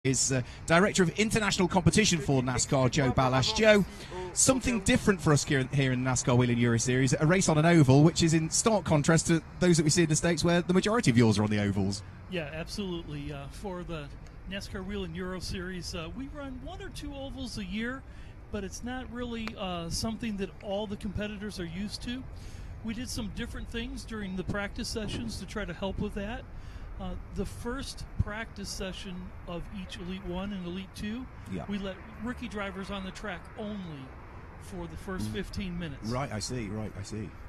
is Director of International Competition for NASCAR, Joe Balash. Joe, something different for us here in the NASCAR Whelen Euro Series, a race on an oval, which is in stark contrast to those that we see in the States where the majority of yours are on the ovals. Yeah, absolutely. For the NASCAR Whelen Euro Series, we run 1 or 2 ovals a year, but it's not really something that all the competitors are used to. We did some different things during the practice sessions to try to help with that. The first practice session of each Elite 1 and Elite 2, we let rookie drivers on the track only for the first 15 minutes. Right, I see.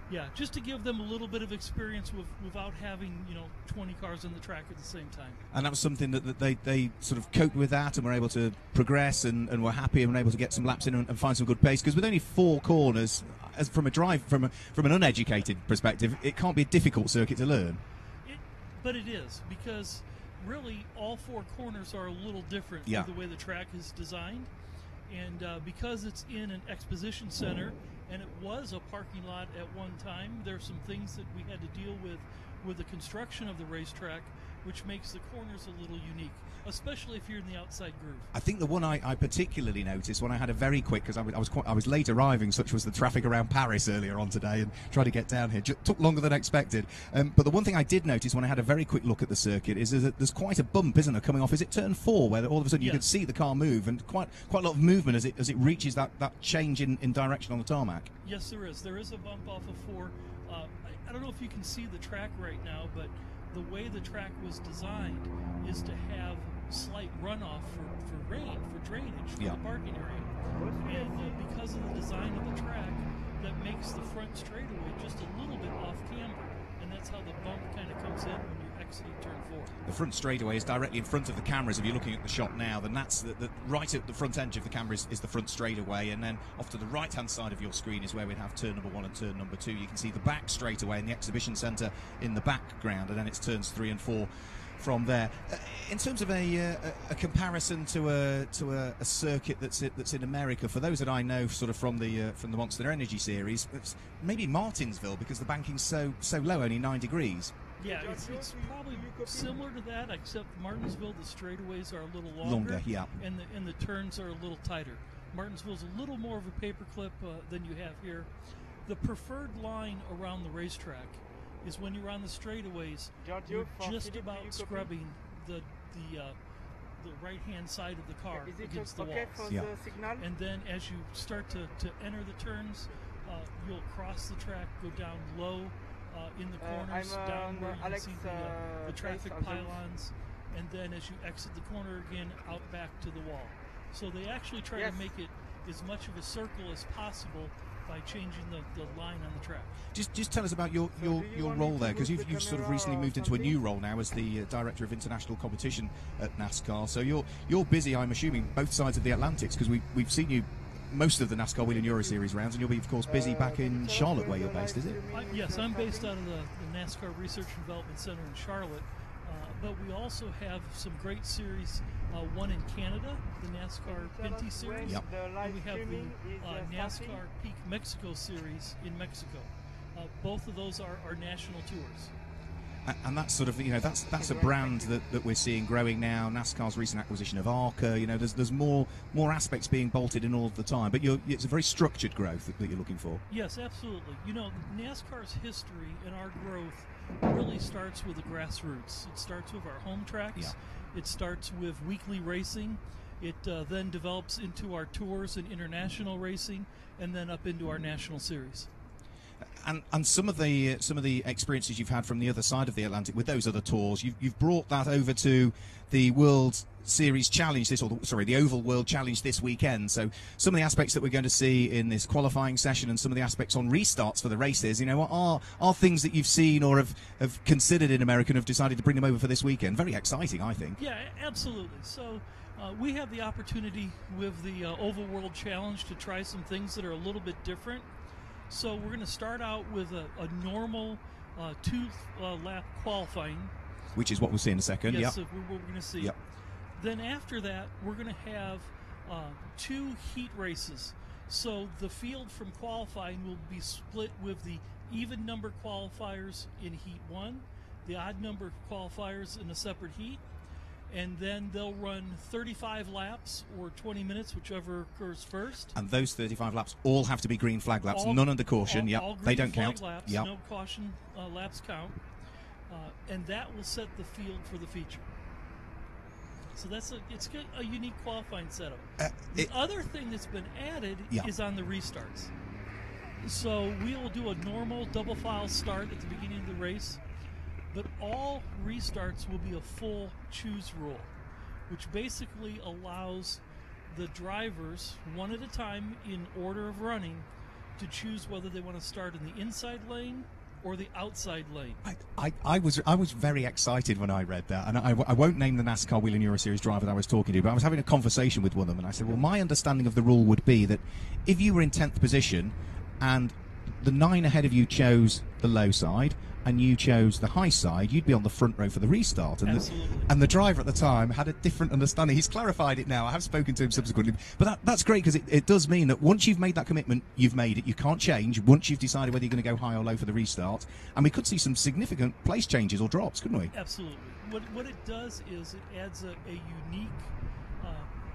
Yeah, just to give them a little bit of experience without having, 20 cars on the track at the same time. And that was something that they sort of coped with that and were able to progress and were happy and were able to get some laps in and find some good pace. Because with only 4 corners, as from an uneducated perspective, it can't be a difficult circuit to learn. But it is, because really all 4 corners are a little different with the way the track is designed. And because it's in an exposition center and it was a parking lot at one time, there are some things that we had to deal with the construction of the racetrack, which makes the corners a little unique, especially if you're in the outside groove. I think the one I particularly noticed when I had a very quick, because I was late arriving, such was the traffic around Paris earlier on today, and trying to get down here took longer than expected. But the one thing I did notice when I had a very quick look at the circuit is that there's quite a bump, isn't there, coming off? Is it turn 4, where all of a sudden you can see the car move, and quite a lot of movement as it reaches that change in direction on the tarmac? Yes, there is. There is a bump off of 4. I don't know if you can see the track right now, but the way the track was designed is to have slight runoff for rain, for drainage, for the parking area. And because of the design of the track, that makes the front straightaway just a little bit off camber. And that's how the bump kind of comes in when you're exiting turn 4. The front straightaway is directly in front of the cameras. If you're looking at the shot now, then that's right at the front edge of the camera is the front straightaway, and then off to the right-hand side of your screen is where we'd have turn number 1 and turn number 2. You can see the back straightaway in the exhibition centre in the background, and then it's turns 3 and 4 from there. In terms of a comparison to a circuit that's in America, for those that I know sort of from the Monster Energy series, it's maybe Martinsville, because the banking's so low, only 9 degrees. Yeah, it's probably similar to that, except Martinsville, the straightaways are a little longer, and the turns are a little tighter. Martinsville's a little more of a paperclip than you have here. The preferred line around the racetrack is when you're on the straightaways, you're just about scrubbing the right-hand side of the car against the walls. And then as you start to enter the turns, you'll cross the track, go down low in the corners, down where you can see the traffic pylons, and then as you exit the corner again, out back to the wall. So they actually try to make it as much of a circle as possible by changing the line on the track. Just tell us about your role there, because you've sort of recently moved into a new role now as the Director of International Competition at NASCAR. So you're busy, I'm assuming, both sides of the Atlantics, because we've seen you most of the NASCAR Whelen Euro Series rounds, and you'll be, of course, busy back in Charlotte, where you're based, is it? Yes, I'm based out of the NASCAR Research and Development Center in Charlotte, but we also have some great series, one in Canada, the NASCAR Pinty Series, and we have the NASCAR Peak Mexico Series in Mexico. Both of those are national tours. And that's sort of, that's a brand that we're seeing growing now. NASCAR's recent acquisition of ARCA, there's more aspects being bolted in all of the time, but it's a very structured growth that you're looking for. Yes, absolutely. NASCAR's history and our growth really starts with the grassroots. It starts with our home tracks. It starts with weekly racing. It then develops into our tours and international racing, and then up into our national series. And some of the experiences you've had from the other side of the Atlantic with those other tours, you've brought that over to the World Series Challenge the Oval World Challenge this weekend. So some of the aspects that we're going to see in this qualifying session, and some of the aspects on restarts for the races, are things that you've seen or have considered in America and have decided to bring them over for this weekend. Very exciting, I think. Yeah, absolutely. So we have the opportunity with the Oval World Challenge to try some things that are a little bit different. So we're going to start out with a normal 2-lap qualifying. Which is what we'll see in a second. Yes, what we're going to see. Then after that, we're going to have 2 heat races. So the field from qualifying will be split with the even number qualifiers in Heat 1, the odd number qualifiers in a separate heat, and then they'll run 35 laps or 20 minutes, whichever occurs first. And those 35 laps all have to be green flag laps, none under caution. All they green don't flag count. Laps, Yep. No caution laps count, and that will set the field for the feature. So it's a unique qualifying setup. The other thing that's been added is on the restarts. So we will do a normal double file start at the beginning of the race, but all restarts will be a full choose rule, which basically allows the drivers, one at a time in order of running, to choose whether they want to start in the inside lane or the outside lane. I was very excited when I read that, and I won't name the NASCAR Whelen Euro Series driver that I was talking to, but I was having a conversation with one of them, and I said, well, my understanding of the rule would be that if you were in 10th position and the 9 ahead of you chose the low side and you chose the high side, you'd be on the front row for the restart. And the driver at the time had a different understanding. He's clarified it now. I have spoken to him subsequently. But that's great, because it does mean that once you've made that commitment, you've made it. You can't change once you've decided whether you're going to go high or low for the restart. And we could see some significant place changes or drops, couldn't we? Absolutely. What it does is it adds a unique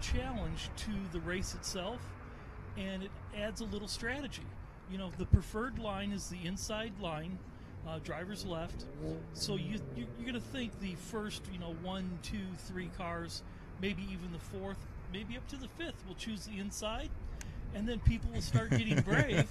challenge to the race itself, and it adds a little strategy. You know, the preferred line is the inside line, driver's left. So you're going to think the first, 1, 2, 3 cars, maybe even the fourth, maybe up to the fifth, will choose the inside. And then people will start getting brave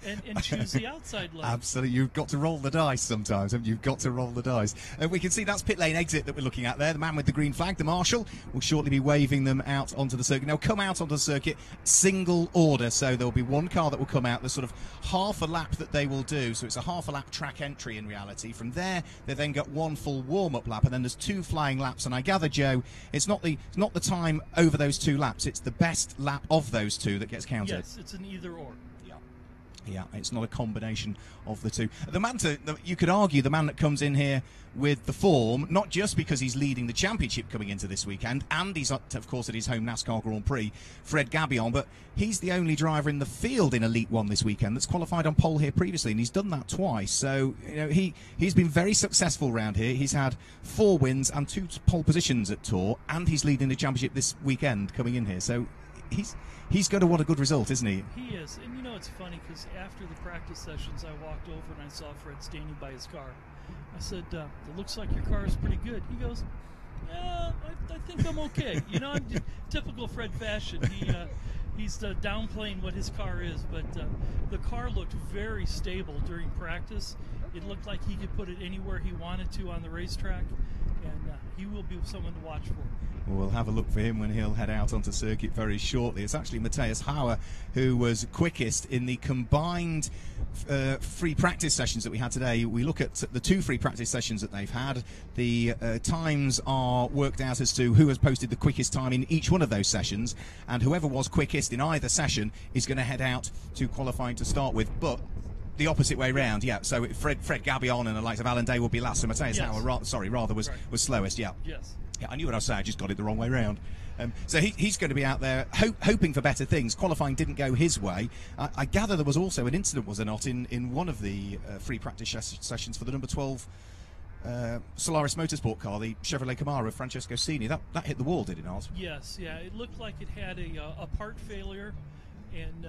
and choose the outside lane. Absolutely. You've got to roll the dice sometimes, haven't you? You've got to roll the dice. And we can see that's pit lane exit that we're looking at there. The man with the green flag, the marshal, will shortly be waving them out onto the circuit. They'll come out onto the circuit single order, so there'll be one car that will come out. There's sort of half a lap that they will do, so it's a half a lap track entry in reality. From there, they then got one full warm-up lap, and then there's 2 flying laps. And I gather, Joe, it's not the time over those 2 laps, it's the best lap of those 2 that gets counted. Yes, it's an either or. Yeah, it's not a combination of the 2. You could argue the man that comes in here with the form, not just because he's leading the championship coming into this weekend, and he's, of course, at his home NASCAR Grand Prix, Fred Gabillon, but he's the only driver in the field in Elite 1 this weekend that's qualified on pole here previously, and he's done that twice. So, he's been very successful around here. He's had 4 wins and 2 pole positions at Tour, and he's leading the championship this weekend coming in here. So, he's got a good result, isn't he? He is. And it's funny, because after the practice sessions, I walked over and I saw Fred standing by his car. I said, it looks like your car is pretty good. He goes, yeah, I think I'm okay. I'm just typical Fred fashion. He's downplaying what his car is, but the car looked very stable during practice. It looked like he could put it anywhere he wanted to on the racetrack, and he will be someone to watch for. We'll have a look for him when he'll head out onto circuit very shortly. It's actually Matthias Hauer who was quickest in the combined free practice sessions that we had today. We look at the 2 free practice sessions that they've had. The times are worked out as to who has posted the quickest time in each one of those sessions, and whoever was quickest in either session is going to head out to qualifying to start with. But the opposite way round, yeah. So Fred Gabillon and the likes of Alan Day will be last. So Matthias Hauer, was slowest, yeah. Yes. Yeah, I knew what I was saying. I just got it the wrong way round. So he's going to be out there hoping for better things. Qualifying didn't go his way. I gather there was also an incident, was there not, in one of the free practice sessions for the number 12 Solaris Motorsport car, the Chevrolet Camaro of Francesco Cini. That hit the wall, did it not? Yes, yeah. It looked like it had a part failure, and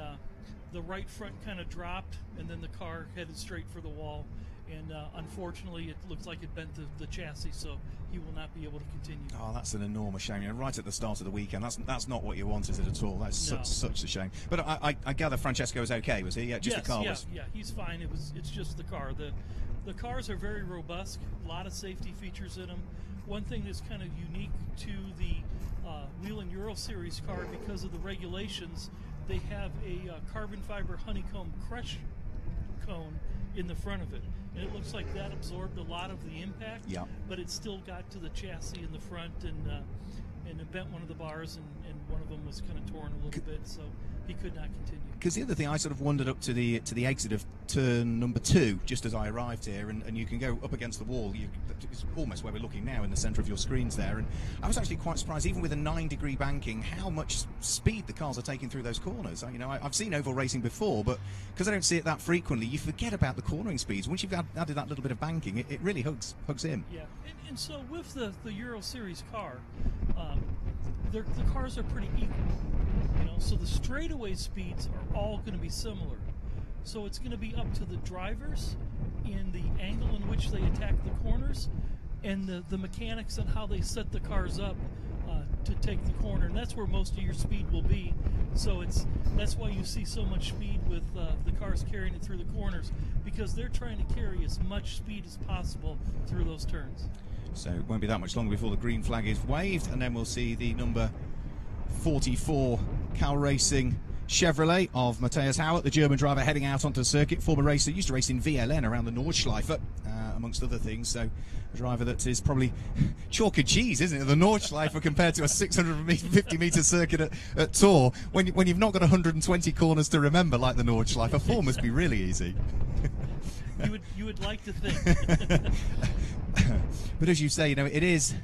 the right front kind of dropped, and then the car headed straight for the wall. And unfortunately, it looks like it bent the chassis, so he will not be able to continue. Oh, that's an enormous shame. Right at the start of the weekend, that's not what you want, is it, at all? That's such a shame. But I gather Francesco was okay, was he? Yeah, just the car was. Yeah, he's fine. It's just the car. The cars are very robust. A lot of safety features in them. One thing that's kind of unique to the Whelen Euro Series car, because of the regulations, they have a carbon fiber honeycomb crush cone in the front of it, and it looks like that absorbed a lot of the impact, but it still got to the chassis in the front, and and it bent one of the bars, and one of them was kind of torn a little bit, so he could not continue. Because the other thing, I sort of wandered up to the exit of turn number 2 just as I arrived here, and you can go up against the wall. It's almost where we're looking now in the centre of your screens there, and I was actually quite surprised, even with a 9-degree banking, how much speed the cars are taking through those corners. I've seen oval racing before, but because I don't see it that frequently, you forget about the cornering speeds. Once you've added that little bit of banking, it really hugs in. Yeah, and so with the Euro Series car, the cars are pretty equal. So the straightaway speeds are all going to be similar. So it's going to be up to the drivers in the angle in which they attack the corners, and the mechanics on how they set the cars up to take the corner, and that's where most of your speed will be. So that's why you see so much speed with the cars carrying it through the corners, because they're trying to carry as much speed as possible through those turns. So it won't be that much longer before the green flag is waved, and then we'll see the number 44 Cal Racing Chevrolet of Matthias Hauert, the German driver, heading out onto the circuit. Former racer, used to race in VLN around the Nordschleife, amongst other things. So a driver that is probably chalk and cheese, isn't it? The Nordschleife compared to a 650-metre circuit at Tour. When you've not got 120 corners to remember like the Nordschleife, a 4 must be really easy. You would like to think. But as you say, it is.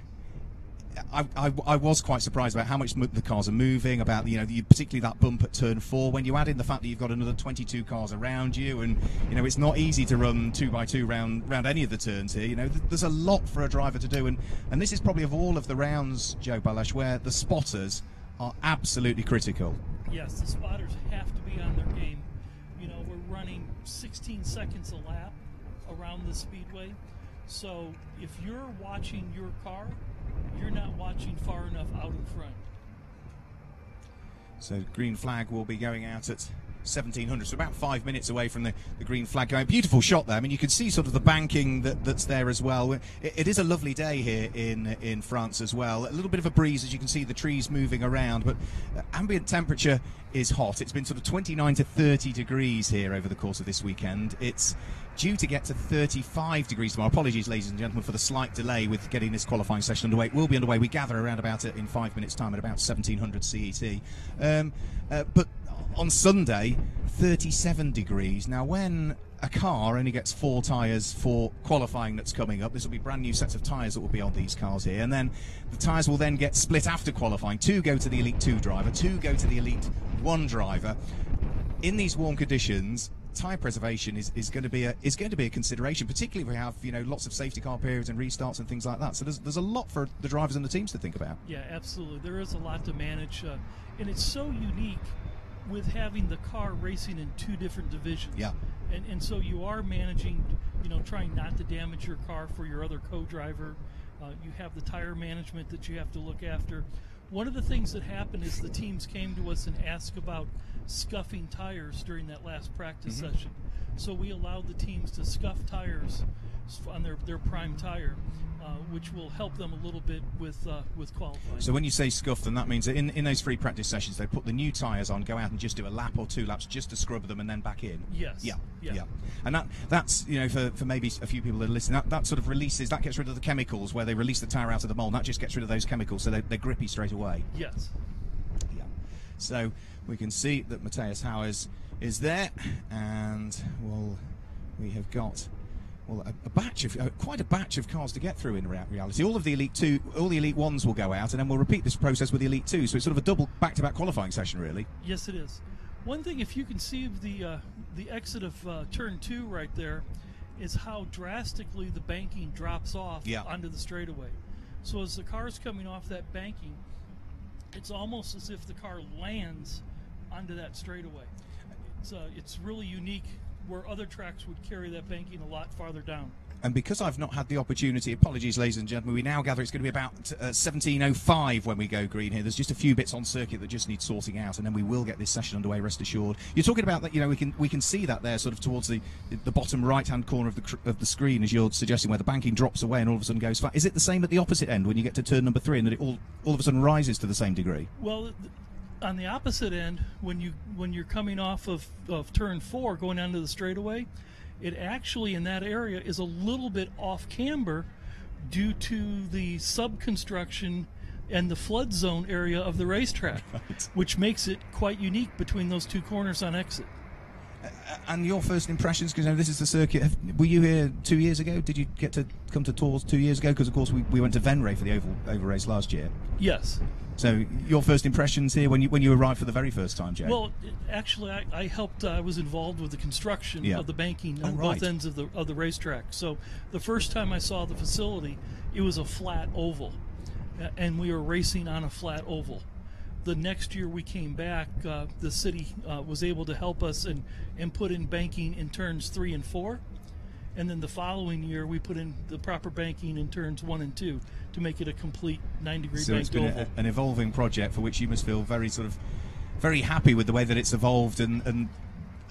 I was quite surprised about how much the cars are moving, about particularly that bump at turn 4. When you add in the fact that you've got another 22 cars around you, and it's not easy to run 2x2 round any of the turns here. There's a lot for a driver to do, and this is probably of all of the rounds, Joe Balash, where the spotters are absolutely critical. Yes, the spotters have to be on their game. We're running 16 seconds a lap around the speedway, so if you're watching your car, you're not watching far enough out in front. So green flag will be going out at 1700, so about 5 minutes away from the green flag going. Beautiful shot there. I mean, you can see sort of the banking that's there as well. It is a lovely day here in France as well. A little bit of a breeze, as you can see the trees moving around, but ambient temperature is hot. It's been sort of 29 to 30 degrees here over the course of this weekend. It's due to get to 35 degrees tomorrow. Apologies, ladies and gentlemen, for the slight delay with getting this qualifying session underway. It will be underway. We gather around about it in 5 minutes' time at about 1700 CET. But on Sunday, 37 degrees. Now, when a car only gets 4 tyres for qualifying that's coming up, this will be brand new sets of tyres that will be on these cars here, and then the tyres will then get split after qualifying. 2 go to the Elite 2 driver, 2 go to the Elite 1 driver. In these warm conditions, tyre preservation is going to be a consideration, particularly if we have lots of safety car periods and restarts and things like that. So there's a lot for the drivers and the teams to think about. Yeah, absolutely. There is a lot to manage, and it's so unique with having the car racing in 2 different divisions. Yeah. And so you are managing, trying not to damage your car for your other co-driver. You have the tire management that you have to look after. One of the things that happened is the teams came to us and asked about scuffing tires during that last practice session. So we allowed the teams to scuff tires on their prime tire, which will help them a little bit with qualifying. So when you say scuff, then that means that in those free practice sessions, they put the new tyres on, go out and just do a lap or 2 laps just to scrub them and then back in. Yes. Yeah. And that's for maybe a few people that are listening, that sort of that gets rid of the chemicals where they release the tyre out of the mold. That just gets rid of those chemicals, so they're grippy straight away. Yes. Yeah. So we can see that Matthias Hauert is there, and we have got quite a batch of cars to get through in reality. All the Elite 1s will go out, and then we'll repeat this process with the Elite 2. So it's sort of a double back-to-back qualifying session, really. Yes, it is. One thing, if you can see the exit of turn 2 right there, is how drastically the banking drops off onto the straightaway. So as the car's coming off that banking, it's almost as if the car lands onto that straightaway. It's really unique, where other tracks would carry that banking a lot farther down. And because I've not had the opportunity, apologies, ladies and gentlemen, we now gather it's going to be about 17:05 when we go green here. There's just a few bits on circuit that just need sorting out, and then we will get this session underway, rest assured. You're talking about that, we can see that there sort of towards the bottom right-hand corner of the screen, as you're suggesting, where the banking drops away and all of a sudden goes flat. Is it the same at the opposite end when you get to turn number 3, and that it all of a sudden rises to the same degree? Well, on the opposite end, when you're coming off of turn 4 going onto the straightaway, it actually in that area is a little bit off camber due to the subconstruction and the flood zone area of the racetrack, Right. which makes it quite unique between those two corners on exit. And your first impressions, because this is the circuit. Were you here 2 years ago? Did you get to come to Tours 2 years ago? Because of course we went to Venray for the oval race last year. Yes. So your first impressions here when you arrived for the very first time, Jay? Well, actually, I helped. I was involved with the construction of the banking on both ends of the racetrack. So the first time I saw the facility, it was a flat oval, and we were racing on a flat oval. The next year we came back, the city was able to help us and put in banking in turns 3 and 4. And then the following year we put in the proper banking in turns 1 and 2 to make it a complete 9-degree so banked it's been oval. an evolving project for which you must feel very happy with the way that it's evolved and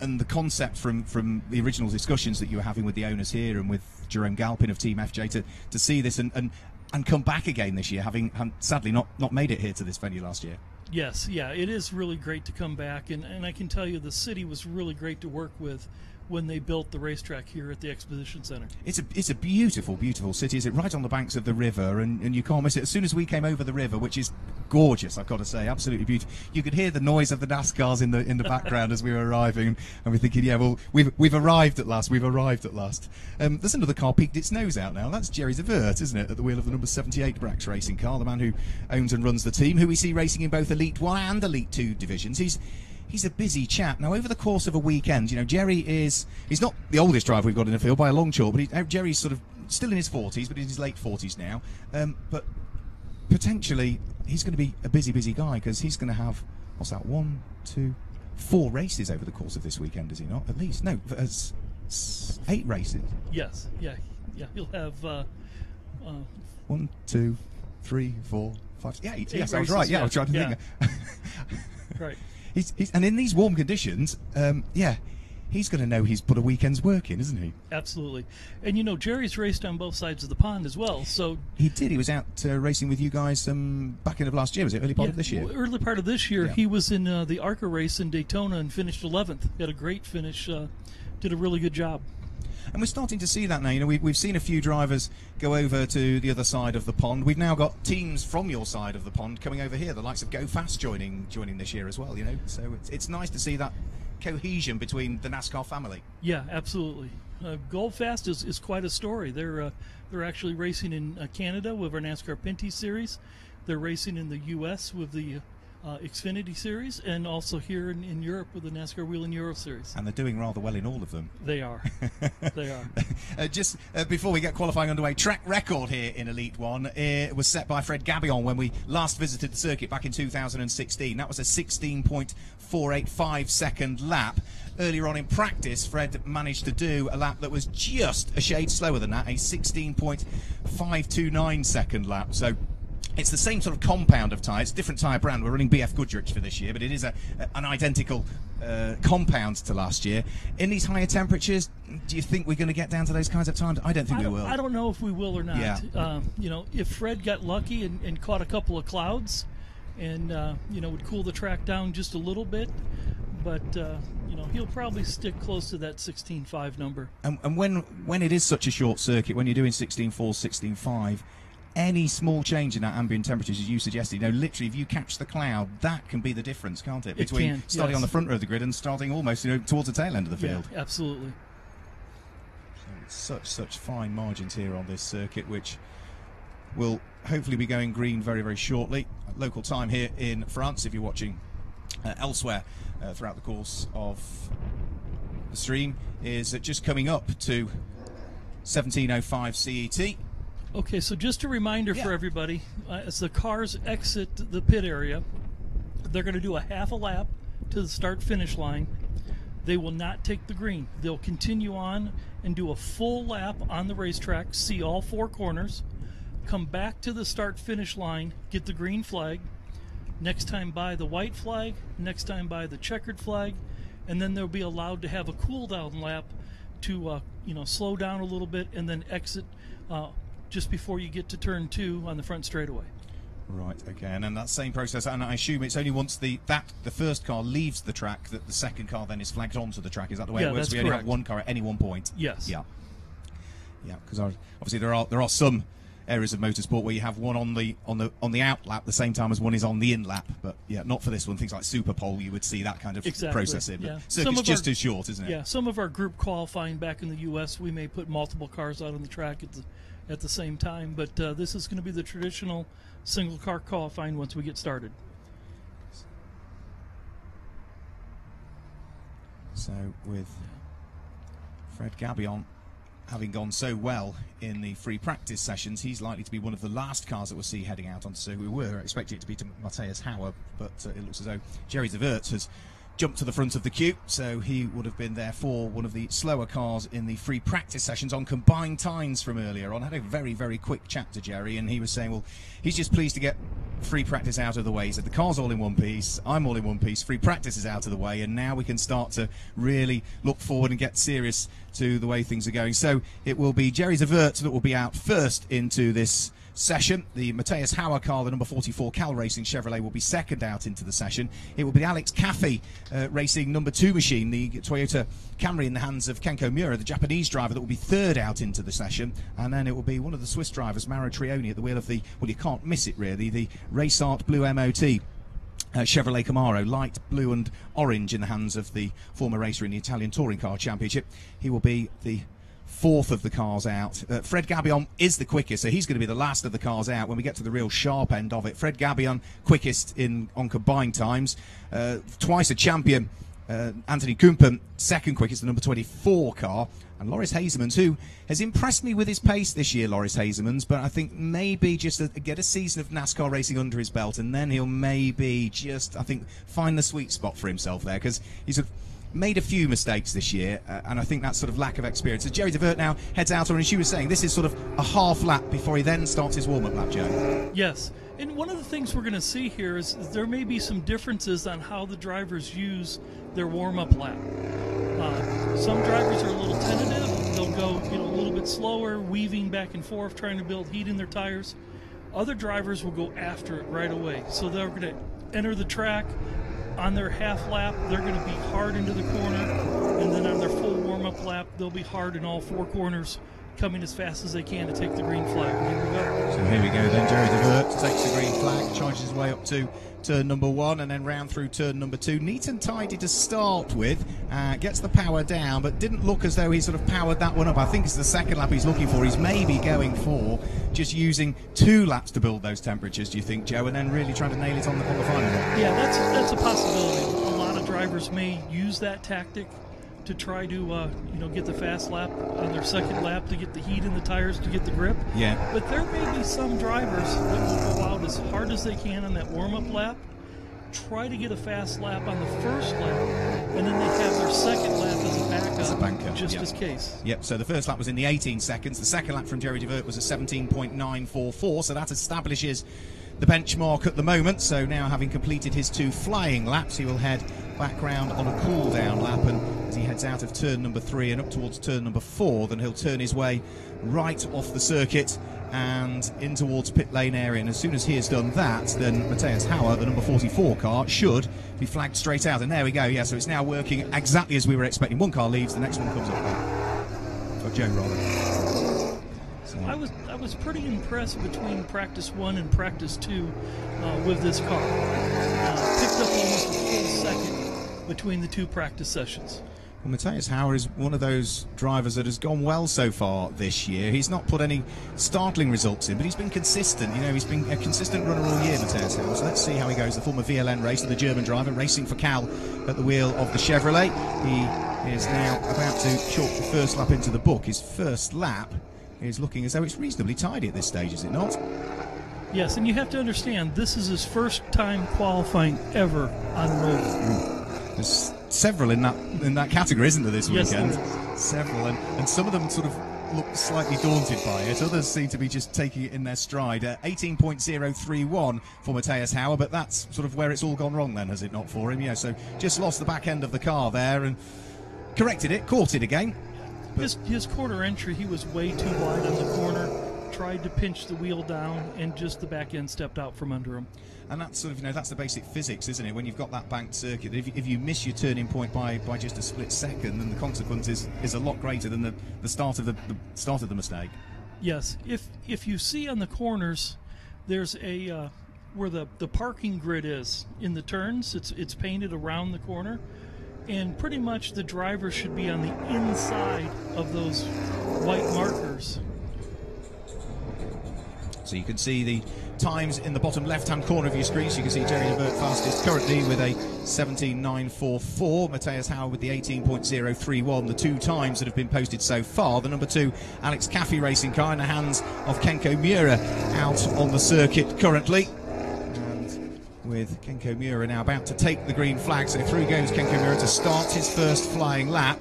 the concept from the original discussions that you were having with the owners here and with Jerome Galpin of Team FJ to see this and come back again this year, having sadly not made it here to this venue last year. Yes, yeah, it is really great to come back, and I can tell you the city was really great to work with when they built the racetrack here at the Exposition Center. It's a beautiful, beautiful city. Is it right on the banks of the river, and you can't miss it. As soon as we came over the river, which is gorgeous, I've got to say, absolutely beautiful. You could hear the noise of the NASCARs in the background as we were arriving, and we're thinking, yeah, well, we've arrived at last. We've arrived at last. There's another car peeked its nose out now. That's Jerry Zavert, isn't it, at the wheel of the number 78 Brax racing car, the man who owns and runs the team, who we see racing in both Elite 1 and Elite 2 divisions. He's a busy chap. Now, over the course of a weekend, Jerry he's not the oldest driver we've got in the field by a long chalk, but Jerry's sort of still in his 40s, but in his late 40s now. But potentially, he's going to be a busy, busy guy because he's going to have, 1, 2, 4 races over the course of this weekend, is he not? At least, no, 8 races. Yes, yeah. He'll have 1, 2, 3, 4, 5, 8. Yes, I was races, right. Yeah, I was trying to think. Right. And in these warm conditions, he's going to know he's put a weekend's work in, isn't he? Absolutely. And Jerry's raced on both sides of the pond as well. So he did. He was out racing with you guys back end of last year. Was it early part of this year? Early part of this year, he was in the ARCA race in Daytona and finished 11th. He had a great finish. Did a really good job. And we're starting to see that now. We've seen a few drivers go over to the other side of the pond. We've now got teams from your side of the pond coming over here. The likes of Go Fast joining this year as well. So it's nice to see that cohesion between the NASCAR family. Yeah, absolutely. Go Fast is quite a story. They're actually racing in Canada with our NASCAR Pinty Series. They're racing in the U.S. with the Xfinity Series, and also here in Europe with the NASCAR Whelen Euro Series. And they're doing rather well in all of them. They are. They are. Just before we get qualifying underway, track record here in Elite 1 was set by Fred Gabillon when we last visited the circuit back in 2016. That was a 16.485 second lap. Earlier on in practice, Fred managed to do a lap that was just a shade slower than that, a 16.529 second lap. So it's the same sort of compound of tyres, different tyre brand. We're running BF Goodrich for this year, but it is an identical compound to last year. In these higher temperatures, do you think we're going to get down to those kinds of times? I don't think we will. I don't know if we will or not. Yeah. If Fred got lucky and caught a couple of clouds and, would cool the track down just a little bit, but, he'll probably stick close to that 16.5 number. And when it is such a short circuit, when you're doing 16.4, 16.5, any small change in that ambient temperatures, as you suggested, literally, if you catch the cloud, that can be the difference, can't it? Between starting on the front row of the grid and starting almost, towards the tail end of the field. Yeah, absolutely. So it's such fine margins here on this circuit, which will hopefully be going green very, very shortly. Local time here in France, if you're watching elsewhere throughout the course of the stream, is just coming up to 17:05 CET. Okay, so just a reminder for everybody, as the cars exit the pit area, they're going to do a half a lap to the start-finish line. They will not take the green. They'll continue on and do a full lap on the racetrack, see all 4 corners, come back to the start-finish line, get the green flag, next time by the white flag, next time by the checkered flag, and then they'll be allowed to have a cool-down lap to slow down a little bit and then exit just before you get to turn 2 on the front straightaway. Right, okay, and then that same process, and I assume it's only once the first car leaves the track that the second car then is flagged onto the track. Is that the way it works? That's we only have one car at any one point. Yes. Yeah, because obviously there are some areas of motorsport where you have one on the out lap the same time as one is on the in lap. But yeah, not for this one. Things like Super Pole, you would see that kind of process in. Yeah. Circuit's just as short, isn't it? Yeah, some of our group qualifying back in the U.S., we may put multiple cars out on the track at the same time, but this is going to be the traditional single car qualifying once we get started. So with Fred Gabion having gone so well in the free practice sessions, he's likely to be one of the last cars that we'll see heading out onto the circuit. We were expecting it to be to Matthias Hauer, but it looks as though Jerry de Wet has jumped to the front of the queue, so he would have been there for one of the slower cars in the free practice sessions on combined times from earlier on. I had a very, very quick chat to Jerry, and he was saying, well, he's just pleased to get free practice out of the way. He said the car's all in one piece, I'm all in one piece, free practice is out of the way, and now we can start to really look forward and get serious to the way things are going. So it will be Jerry de Wet that will be out first into this session. The Matthias Hauer car, the number 44 Cal Racing Chevrolet, will be second out into the session. It will be Alex Caffey Racing number 2 machine, the Toyota Camry in the hands of Kenko Miura, the Japanese driver, that will be third out into the session. And then it will be one of the Swiss drivers, Mauro Trioni, at the wheel of the, well, you can't miss it really, the Race Art Blue MOT Chevrolet Camaro, light blue and orange, in the hands of the former racer in the Italian Touring Car Championship. He will be the fourth of the cars out. Fred Gabion is the quickest, so he's going to be the last of the cars out when we get to the real sharp end of it. Fred Gabion quickest on combined times, twice a champion. Anthony Kumpen second quickest, the number 24 car, and Loris Hazemans, who has impressed me with his pace this year, Loris Hazemans, but I think maybe just get a season of NASCAR racing under his belt, and then he'll maybe just, I think, find the sweet spot for himself there, because he's made a few mistakes this year, and I think that sort of lack of experience. So Jerry de Wet now heads out, and as you were saying, this is sort of a half lap before he then starts his warm-up lap, Joe. Yes, and one of the things we're going to see here is there may be some differences on how the drivers use their warm-up lap. Some drivers are a little tentative. They'll go a little bit slower, weaving back and forth, trying to build heat in their tires. Other drivers will go after it right away. So they're going to enter the track. On their half lap, they're going to be hard into the corner, and then on their full warm-up lap, they'll be hard in all four corners, coming as fast as they can to take the green flag. Here we go. So here we go then. Jerry de Wet takes the green flag, charges his way up to turn number 1, and then round through turn number 2. Neat and tidy to start with, gets the power down, but didn't look as though he sort of powered that one up. I think it's the second lap he's looking for. He's maybe going for just using 2 laps to build those temperatures, do you think, Joe, and then really trying to nail it on the final lap? Yeah, that's a possibility. A lot of drivers may use that tactic to try to get the fast lap on their second lap to get the heat in the tires, to get the grip. Yeah. But there may be some drivers that will go out as hard as they can on that warm-up lap, try to get a fast lap on the first lap, and then they have their second lap as a backup, as a banker, just in case. Yep, so the first lap was in the 18 seconds. The second lap from Jerry de Wet was a 17.944, so that establishes the benchmark at the moment. So now, having completed his 2 flying laps, he will head back round on a cool down lap, and as he heads out of turn number 3 and up towards turn number 4, then he'll turn his way right off the circuit and in towards pit lane area. And as soon as he has done that, then Matthias Hauer, the number 44 car, should be flagged straight out. And there we go. Yeah, so it's now working exactly as we were expecting. One car leaves, the next one comes up. Or Joe, rather. So I was pretty impressed between practice 1 and practice 2 with this car. Picked up almost a full second between the 2 practice sessions. Well, Matthias Hauer is one of those drivers that has gone well so far this year. He's not put any startling results in, but he's been consistent. He's been a consistent runner all year, Matthias Hauer. So let's see how he goes. The former VLN racer, the German driver, racing for Cal at the wheel of the Chevrolet. He is now about to chalk the first lap into the book. His first lap is looking as though it's reasonably tidy at this stage, is it not? Yes, and you have to understand, this is his first time qualifying ever on an oval. There's several in that category, isn't there, this weekend? Yes, several, and some of them sort of look slightly daunted by it. Others seem to be just taking it in their stride. 18.031 for Matthias Hauer, but that's sort of where it's all gone wrong then, has it not, for him? Yeah, so just lost the back end of the car there and corrected it, caught it again. His corner entry, he was way too wide on the corner, tried to pinch the wheel down, and just the back end stepped out from under him. And that's sort of, that's the basic physics, isn't it? When you've got that banked circuit, if you miss your turning point by just a split second, then the consequence is a lot greater than the start of the mistake. Yes. If you see on the corners, there's a where the parking grid is in the turns. It's painted around the corner, and pretty much the driver should be on the inside of those white markers. So you can see the times in the bottom left-hand corner of your screen. So you can see Jerry Levert fastest currently with a 17.944. Matthias Howard with the 18.031. The two times that have been posted so far. The number 2 Alex Caffey racing car in the hands of Kenko Miura out on the circuit currently. And with Kenko Miura now about to take the green flag. So through goes Kenko Miura to start his first flying lap.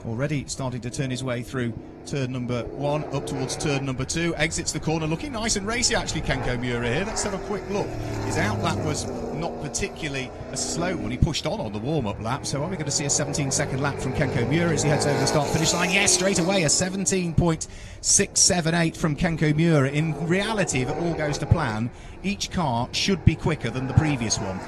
Already starting to turn his way through turn number 1 up towards turn number 2, exits the corner, looking nice and racy actually, Kenko Miura here. Let's have a quick look. His out lap was not particularly a slow one. He pushed on the warm-up lap, so are we going to see a 17-second lap from Kenko Miura as he heads over the start-finish line? Yes, straight away, a 17.678 from Kenko Miura. In reality, if it all goes to plan, each car should be quicker than the previous one,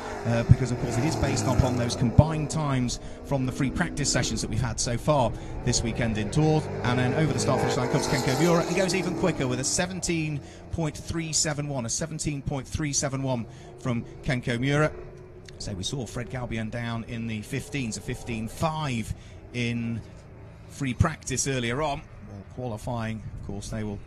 because of course it is based upon those combined times from the free practice sessions that we've had so far this weekend in Tours. And then over the start-finish line comes Kenko Miura and goes even quicker with a 17.371, a 17.371 from Kenko Miura. So we saw Fred Galbian down in the 15s, a 15.5 in free practice earlier on. Well, qualifying, of course, they will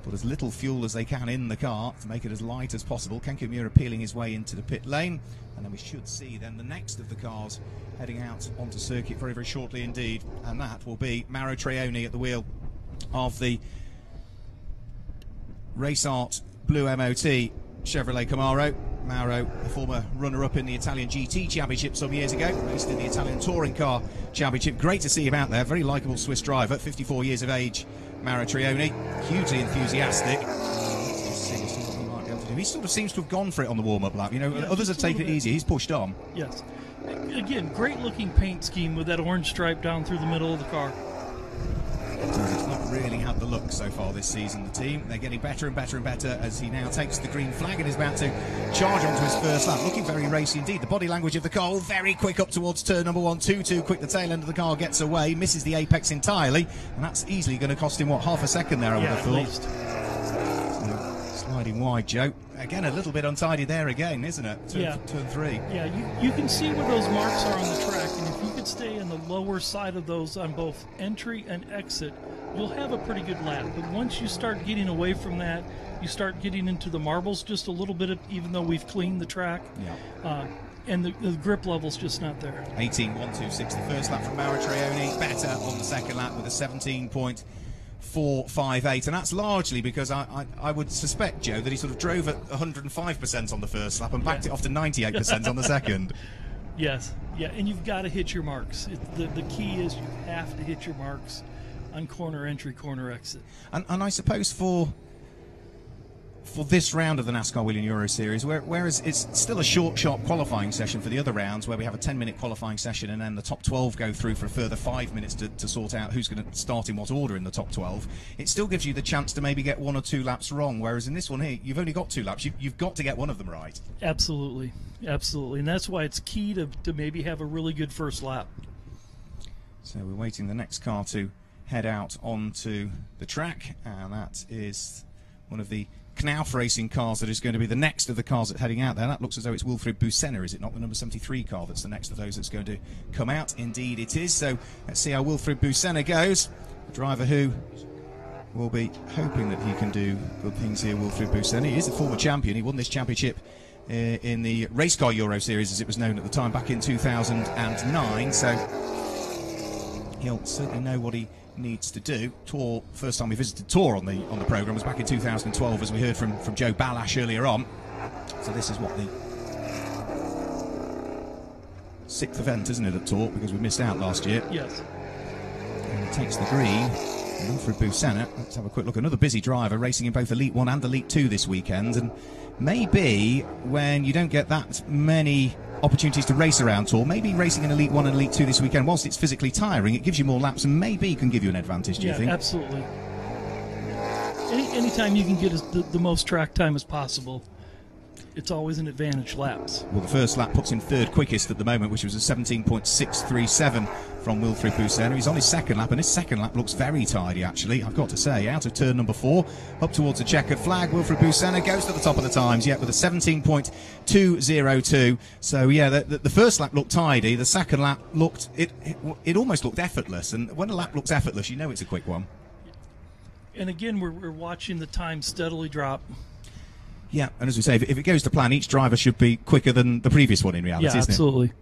put as little fuel as they can in the car to make it as light as possible. Kenko Miura peeling his way into the pit lane, and then we should see then the next of the cars heading out onto circuit very, very shortly indeed, and that will be Mauro Treoni at the wheel of the Race Art Blue MOT Chevrolet Camaro. Mauro, the former runner-up in the Italian GT Championship some years ago, raced in the Italian Touring Car Championship. Great to see him out there, very likeable Swiss driver, 54 years of age. Mauro Treoni, hugely enthusiastic. Let's see what he might be able to do. He sort of seems to have gone for it on the warm-up lap. You know, yeah, others have taken it easy. He's pushed on. Yes. Again, great-looking paint scheme with that orange stripe down through the middle of the car. It's not really had the look so far this season, the team. They're getting better and better and better as he now takes the green flag and is about to charge onto his first lap. Looking very racy indeed. The body language of the car, very quick up towards turn number 1. Too quick. The tail end of the car gets away, misses the apex entirely, and that's easily going to cost him, what, half a second there, I would have thought. At least. So, sliding wide, Joe. Again, a little bit untidy there again, isn't it? Turn 3. Yeah, you can see where those marks are on the track, and if you could stay on the lower side of those on both entry and exit, you'll have a pretty good lap. But once you start getting away from that, you start getting into the marbles just a little bit, even though we've cleaned the track. Yeah. And the grip level's just not there. 18.126, the first lap from Mauro Treoni. Better on the second lap with a 17.458, and that's largely because I would suspect, Joe, that he sort of drove at 105% on the first lap and backed it off to 98% on the second. Yes, yeah, and you've got to hit your marks. The key is you have to hit your marks on corner entry, corner exit. And I suppose for this round of the NASCAR Whelen Euro Series, whereas it's still a short qualifying session for the other rounds, where we have a 10-minute qualifying session and then the top 12 go through for a further 5 minutes to sort out who's going to start in what order in the top 12, it still gives you the chance to maybe get 1 or 2 laps wrong, whereas in this one here, you've only got 2 laps. You've got to get one of them right. Absolutely. Absolutely. And that's why it's key to maybe have a really good first lap. So we're waiting the next car to head out onto the track, and that is one of the Knauf racing cars that is going to be the next of the cars that's heading out there. That looks as though it's Wilfried Busenna, is it not? The number 73 car that's the next of those that's going to come out. Indeed it is. So let's see how Wilfried Busenna goes. A driver who will be hoping that he can do good things here, Wilfried Busenna. He is a former champion. He won this championship in the Race Car Euro Series, as it was known at the time, back in 2009. So he'll certainly know what he needs to do. Tour, first time we visited Tour on the programme was back in 2012, as we heard from Joe Ballash earlier on. So this is what, the 6th event, isn't it, at Tour, because we missed out last year. Yes. And he takes the green. Wilfried Busenna, let's have a quick look. Another busy driver, racing in both Elite 1 and Elite 2 this weekend, and maybe when you don't get that many opportunities to race around Tour, maybe racing in Elite 1 and Elite 2 this weekend, whilst it's physically tiring, it gives you more laps and maybe can give you an advantage, do you think? Yeah, absolutely. Anytime you can get the most track time as possible. it's always an advantage laps. Well, the first lap puts him third quickest at the moment, which was a 17.637 from Wilfried Busenna. He's on his second lap, and his second lap looks very tidy, actually, I've got to say. Out of turn number 4, up towards the checkered flag, Wilfried Busenna goes to the top of the times, yet with a 17.202. So, yeah, the first lap looked tidy. The second lap looked, it almost looked effortless. And when a lap looks effortless, you know it's a quick one. And again, we're watching the time steadily drop. Yeah, and as we say, if it goes to plan, each driver should be quicker than the previous one in reality, yeah, isn't absolutely. it?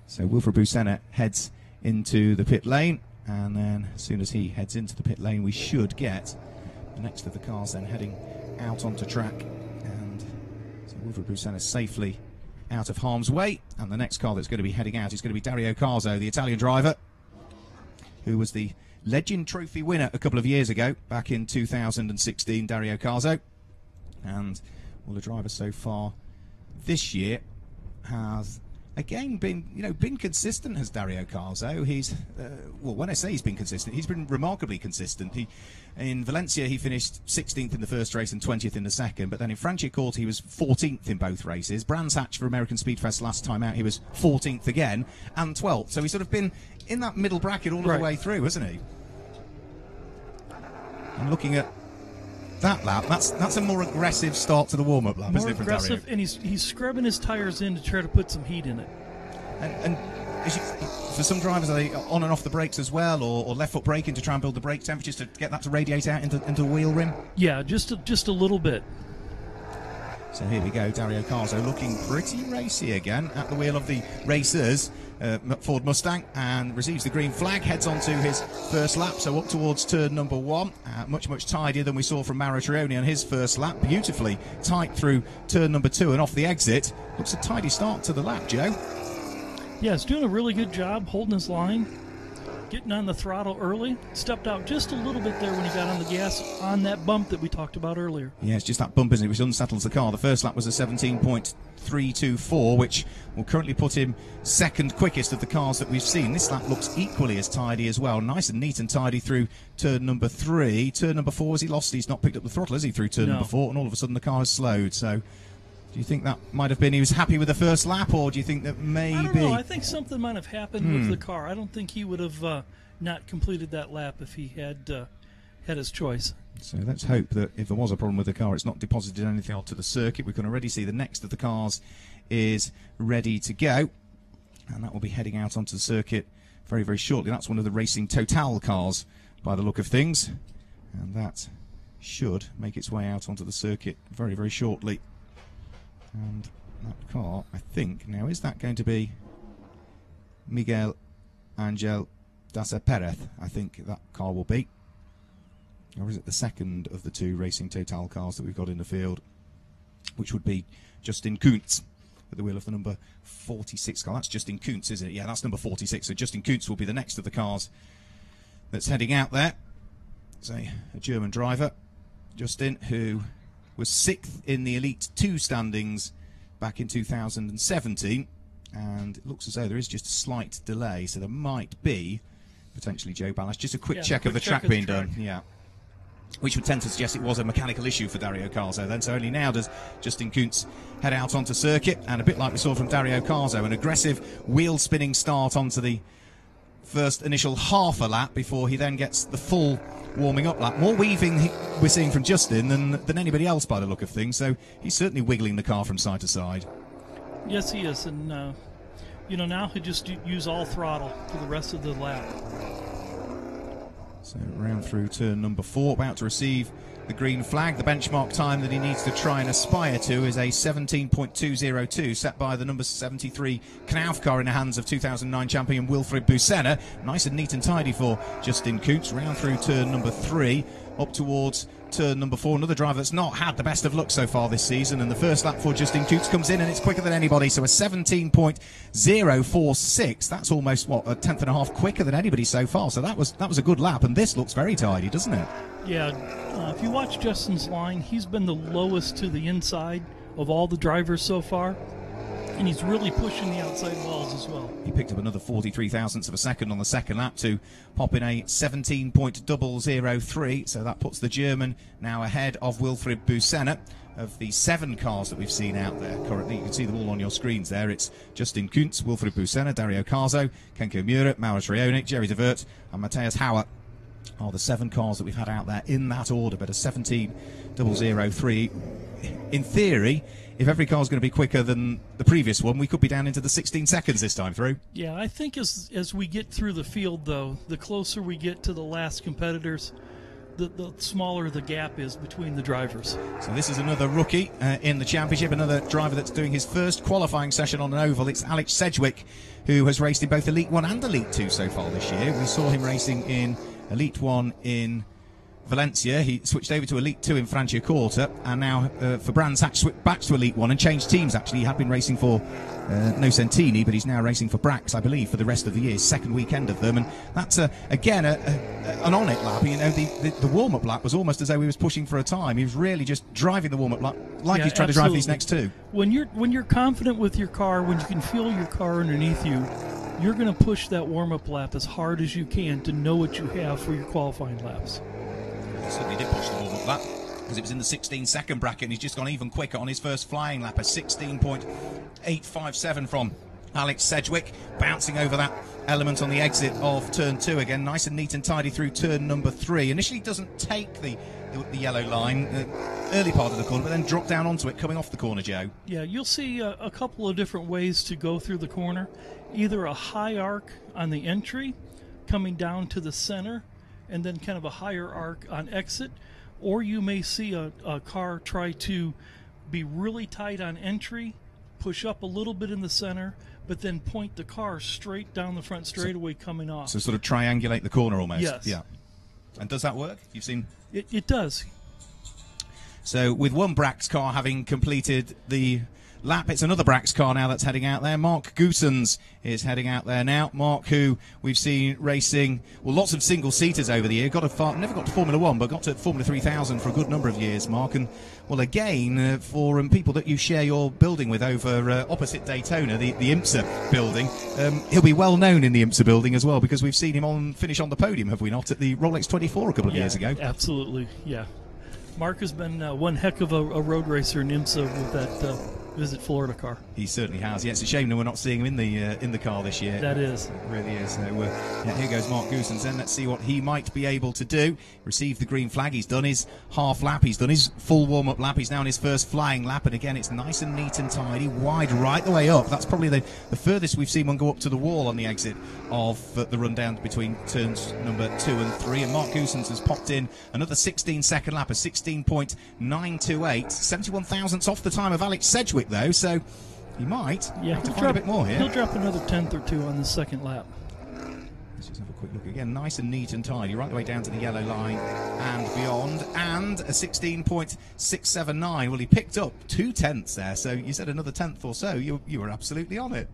So Wilfried Busenna heads into the pit lane, and then as soon as he heads into the pit lane, we should get the next of the cars then heading out onto track. And so Wilfried Busenna safely out of harm's way, and the next car that's going to be heading out is going to be Dario Carzo, the Italian driver, who was the Legend Trophy winner a couple of years ago, back in 2016, Dario Carzo. And well, the driver so far this year has again been consistent as Dario Carzo. He's well, when I say he's been consistent, he's been remarkably consistent. In Valencia he finished 16th in the first race and 20th in the second, but then in Franciacorta he was 14th in both races. Brands Hatch for American Speedfest last time out he was 14th again and 12th. So he's sort of been in that middle bracket all of the way through, hasn't he? I'm looking at that lap. That's a more aggressive start to the warm-up lap, isn't it, from Dario? More aggressive, and he's scrubbing his tires in to try to put some heat in it. And for some drivers, are they on and off the brakes as well, or left foot braking to try and build the brake temperatures to get that to radiate out into the wheel rim? Yeah, just a little bit. So here we go, Dario Carzo looking pretty racy again at the wheel of the racers. Ford Mustang, and receives the green flag, heads on to his first lap, so up towards turn number 1, much tidier than we saw from Mauro Trioni on his first lap, beautifully tight through turn number 2 and off the exit. Looks a tidy start to the lap, Joe. Yeah, he's doing a really good job holding his line, getting on the throttle early, stepped out just a little bit there when he got on the gas on that bump that we talked about earlier. Yeah, it's just that bump, isn't it, which unsettles the car. The first lap was a 17.324, which will currently put him second quickest of the cars that we've seen. This lap looks equally as tidy as well. Nice and neat and tidy through turn number 3. Turn number 4, has he lost? He's not picked up the throttle, has he, through turn number 4? And all of a sudden the car has slowed. So do you think that might have been he was happy with the first lap, or do you think that maybe... I don't know. I think something might have happened with the car. I don't think he would have not completed that lap if he had had his choice. So let's hope that if there was a problem with the car, it's not deposited anything onto the circuit. We can already see the next of the cars is ready to go, and that will be heading out onto the circuit very, very shortly. That's one of the Racing Total cars by the look of things, and that should make its way out onto the circuit very, very shortly. And that car, I think, now is that going to be Miguel Angel Dasa Perez? I think that car will be. Or is it the second of the 2 Racing Total cars that we've got in the field, which would be Justin Kuntz at the wheel of the number 46 car. That's Justin Kuntz, isn't it? Yeah, that's number 46. So Justin Kuntz will be the next of the cars that's heading out there. So a German driver, Justin, who was 6th in the Elite 2 standings back in 2017. And it looks as though there is just a slight delay, so there might be potentially Joe Ballas. Just a quick check of the track being done. Yeah. Which would tend to suggest it was a mechanical issue for Dario Carzo then. So only now does Justin Kuntz head out onto circuit, and a bit like we saw from Dario Carzo, an aggressive wheel spinning start onto the first initial half a lap before he then gets the full warming up lap. More weaving we're seeing from Justin than anybody else by the look of things, so he's certainly wiggling the car from side to side. Yes, he is, and now he'll just use all throttle for the rest of the lap. So round through turn number 4, about to receive the green flag. The benchmark time that he needs to try and aspire to is a 17.202, set by the number 73 Knauf car in the hands of 2009 champion Wilfried Busenna. Nice and neat and tidy for Justin Kuntz. Round through turn number 3, up towards turn number 4. Another driver that's not had the best of luck so far this season, and the first lap for Justin Kuntz comes in and it's quicker than anybody, so a 17.046. That's almost, what, a tenth and a half quicker than anybody so far, so that was a good lap, and this looks very tidy, doesn't it? Yeah, if you watch Justin's line, he's been the lowest to the inside of all the drivers so far, and he's really pushing the outside walls as well. He picked up another 43 thousandths of a second on the second lap to pop in a 17.003, so that puts the German now ahead of Wilfried Busenna. of the 7 cars that we've seen out there currently. You can see them all on your screens there. It's Justin Kuntz, Wilfred Busena, Dario Carzo, Kenko Murat, Maurits Raonic, Jerry de Wert, and Matthias Hauer are the 7 cars that we've had out there in that order. But a 17.003, in theory, if every car is going to be quicker than the previous one, we could be down into the 16 seconds this time through. Yeah, I think as we get through the field, though, the closer we get to the last competitors, the smaller the gap is between the drivers. So this is another rookie in the championship, another driver that's doing his first qualifying session on an oval. It's Alex Sedgwick, who has raced in both Elite 1 and Elite 2 so far this year. We saw him racing in Elite 1 in Valencia. He switched over to Elite 2 in Franciacorta, and now for Brands Hatch switched back to Elite 1 and changed teams. Actually, he had been racing for Nocentini, but he's now racing for Brax, I believe, for the rest of the year, second weekend of them. And that's again an on-it lap. You know, the warm-up lap was almost as though he was pushing for a time. He was really just driving the warm-up lap like he's trying to drive these next 2. When you're confident with your car, when you can feel your car underneath you, you're going to push that warm-up lap as hard as you can to know what you have for your qualifying laps. He certainly did push the warm-up lap, because it was in the 16-second bracket, and he's just gone even quicker on his first flying lap, a 16.857 from Alex Sedgwick, bouncing over that element on the exit of turn 2 again, nice and neat and tidy through turn number 3. Initially doesn't take the yellow line, early part of the corner, but then drop down onto it coming off the corner, Joe. Yeah, you'll see a couple of different ways to go through the corner. Either a high arc on the entry, coming down to the center, and then kind of a higher arc on exit, or you may see a car try to be really tight on entry, push up a little bit in the center, but then point the car straight down the front straightaway coming off. So sort of triangulate the corner almost. Yes. Yeah. And does that work? You've seen? It does. So with one Brax car having completed the lap, it's another Brax car now that's heading out there. Mark Goossens is heading out there now. Mark, who we've seen racing, well, lots of single-seaters over the year. Never got to Formula 1, but got to Formula 3000 for a good number of years, Mark. And, well, again, for people that you share your building with over opposite Daytona, the IMSA building, he'll be well known in the IMSA building as well, because we've seen him finish on the podium, have we not, at the Rolex 24 a couple of years ago. Absolutely, yeah. Mark has been one heck of a road racer in IMSA with that Visit Florida car. He certainly has. Yeah, it's a shame that we're not seeing him in the car this year. That is. It really is. So, yeah, here goes Mark Goossens then. Let's see what he might be able to do. Received the green flag. He's done his half lap. He's done his full warm-up lap. He's now on his first flying lap. And again, it's nice and neat and tidy. Wide right the way up. That's probably the furthest we've seen one go up to the wall on the exit of the rundown between turns number 2 and 3. And Mark Goossens has popped in another 16-second lap, a 16.928. 71 thousandths off the time of Alex Sedgwick, though. So he might have to find a bit more here. He'll drop another tenth or two on the second lap. Let's just have a quick look again. Nice and neat and tidy, right the way down to the yellow line and beyond. And a 16.679. Well, he picked up 2 tenths there. So you said another tenth or so. You were absolutely on it.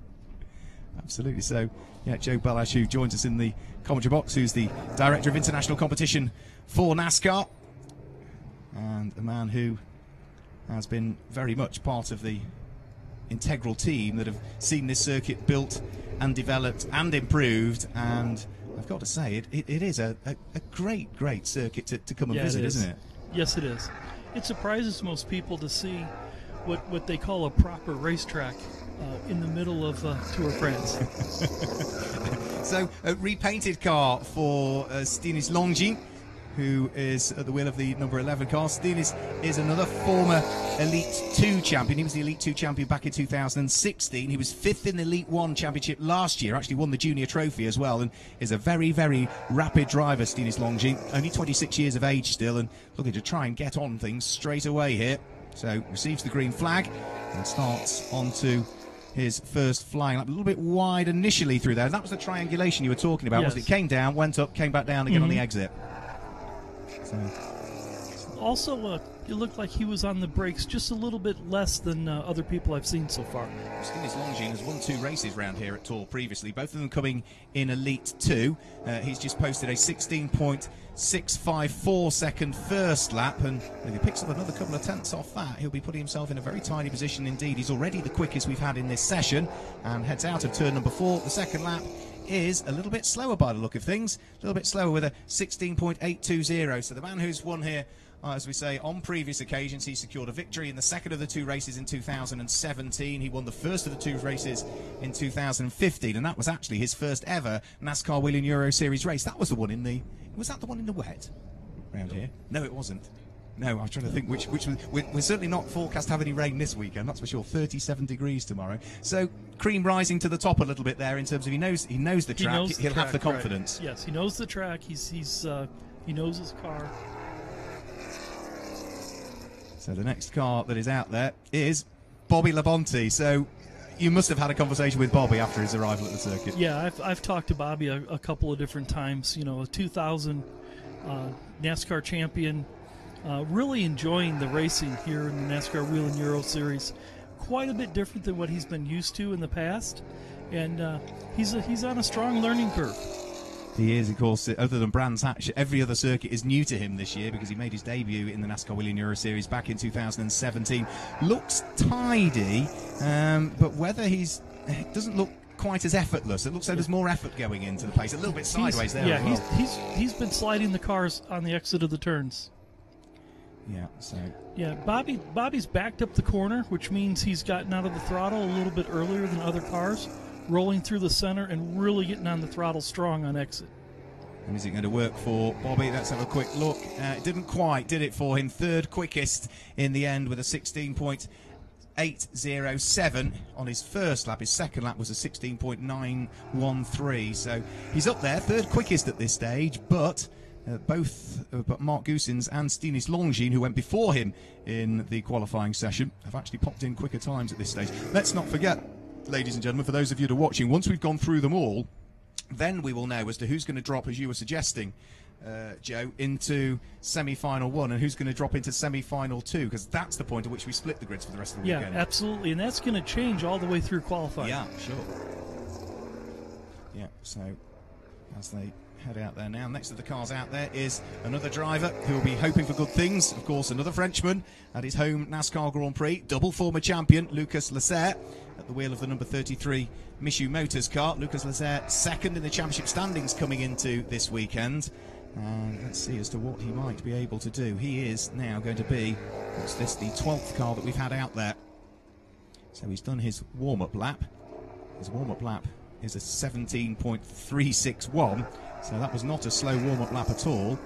Absolutely. So, yeah, Joe Balash, who joins us in the commentary box, who's the Director of International Competition for NASCAR, and a man who has been very much part of the integral team that have seen this circuit built and developed and improved. And I've got to say, it is a great circuit to come and visit, isn't it? Yes, it is. It surprises most people to see what they call a proper racetrack in the middle of Tour of France. So, a repainted car for Stinis Longin, who is at the wheel of the number 11 car. Stinis is another former Elite 2 champion. He was the Elite 2 champion back in 2016. He was 5th in the Elite 1 championship last year, actually won the junior trophy as well, and is a very, very rapid driver, Stinis Longin. Only 26 years of age still, and looking to try and get on things straight away here. So, receives the green flag and starts onto his first flying lap. A little bit wide initially through there. That was the triangulation you were talking about, wasn't it? Came down, went up, came back down again on the exit. So. Also, it looked like he was on the brakes just a little bit less than other people I've seen so far. Stinis Longin has won 2 races round here at Tour previously, both of them coming in Elite 2. He's just posted a 16.654 second first lap, and if he picks up another couple of tenths off that, he'll be putting himself in a very tidy position indeed. He's already the quickest we've had in this session, and heads out of turn number 4. The second lap is a little bit slower by the look of things, a little bit slower with a 16.820. So the man who's won here As we say, on previous occasions, he secured a victory in the second of the 2 races in 2017. He won the first of the 2 races in 2015, and that was actually his first ever NASCAR Whelen Euro Series race. That was the one in the... Was that the one in the wet around here? No, it wasn't. No, I was trying to think which was... We're certainly not forecast to have any rain this weekend, that's for sure. 37 degrees tomorrow. So, Cream rising to the top a little bit there in terms of he knows the track. He'll have the confidence. Right. Yes, he knows the track. He knows his car. So the next car that is out there is Bobby Labonte. So you must have had a conversation with Bobby after his arrival at the circuit. Yeah, I've talked to Bobby a couple of different times. You know, a 2000 NASCAR champion, really enjoying the racing here in the NASCAR Whelen Euro Series. Quite a bit different than what he's been used to in the past, and he's on a strong learning curve. He is, of course, other than Brands Hatch, every other circuit is new to him this year because he made his debut in the NASCAR Whelen Euro Series back in 2017. Looks tidy, but whether it doesn't look quite as effortless. It looks like there's more effort going into the pace. A little bit sideways there. Yeah, as well. he's been sliding the cars on the exit of the turns. Yeah, so... Yeah, Bobby's backed up the corner, which means he's gotten out of the throttle a little bit earlier than other cars, rolling through the center and really getting on the throttle strong on exit. And is it going to work for Bobby? Let's have a quick look. It didn't quite, did it, for him? Third quickest in the end with a 16.807 on his first lap. His second lap was a 16.913. So he's up there, third quickest at this stage, but... But Mark Goosens and Stinis Longines, who went before him in the qualifying session, have actually popped in quicker times at this stage. Let's not forget, ladies and gentlemen, for those of you that are watching, once we've gone through them all, then we will know as to who's going to drop, as you were suggesting, Joe, into semi-final 1 and who's going to drop into semi-final 2, because that's the point at which we split the grids for the rest of the weekend. Yeah, absolutely, and that's going to change all the way through qualifying. Yeah, sure. Yeah, so as they head out there now. Next to the cars out there is another driver who will be hoping for good things. Of course, another Frenchman at his home NASCAR Grand Prix. Double former champion, Lucas Lasserre, at the wheel of the number 33 Michoud Motors car. Lucas Lasserre second in the championship standings coming into this weekend. And let's see as to what he might be able to do. He is now going to be, what's this, the 12th car that we've had out there. So he's done his warm-up lap. His warm-up lap is a 17.361. So that was not a slow warm-up lap at all.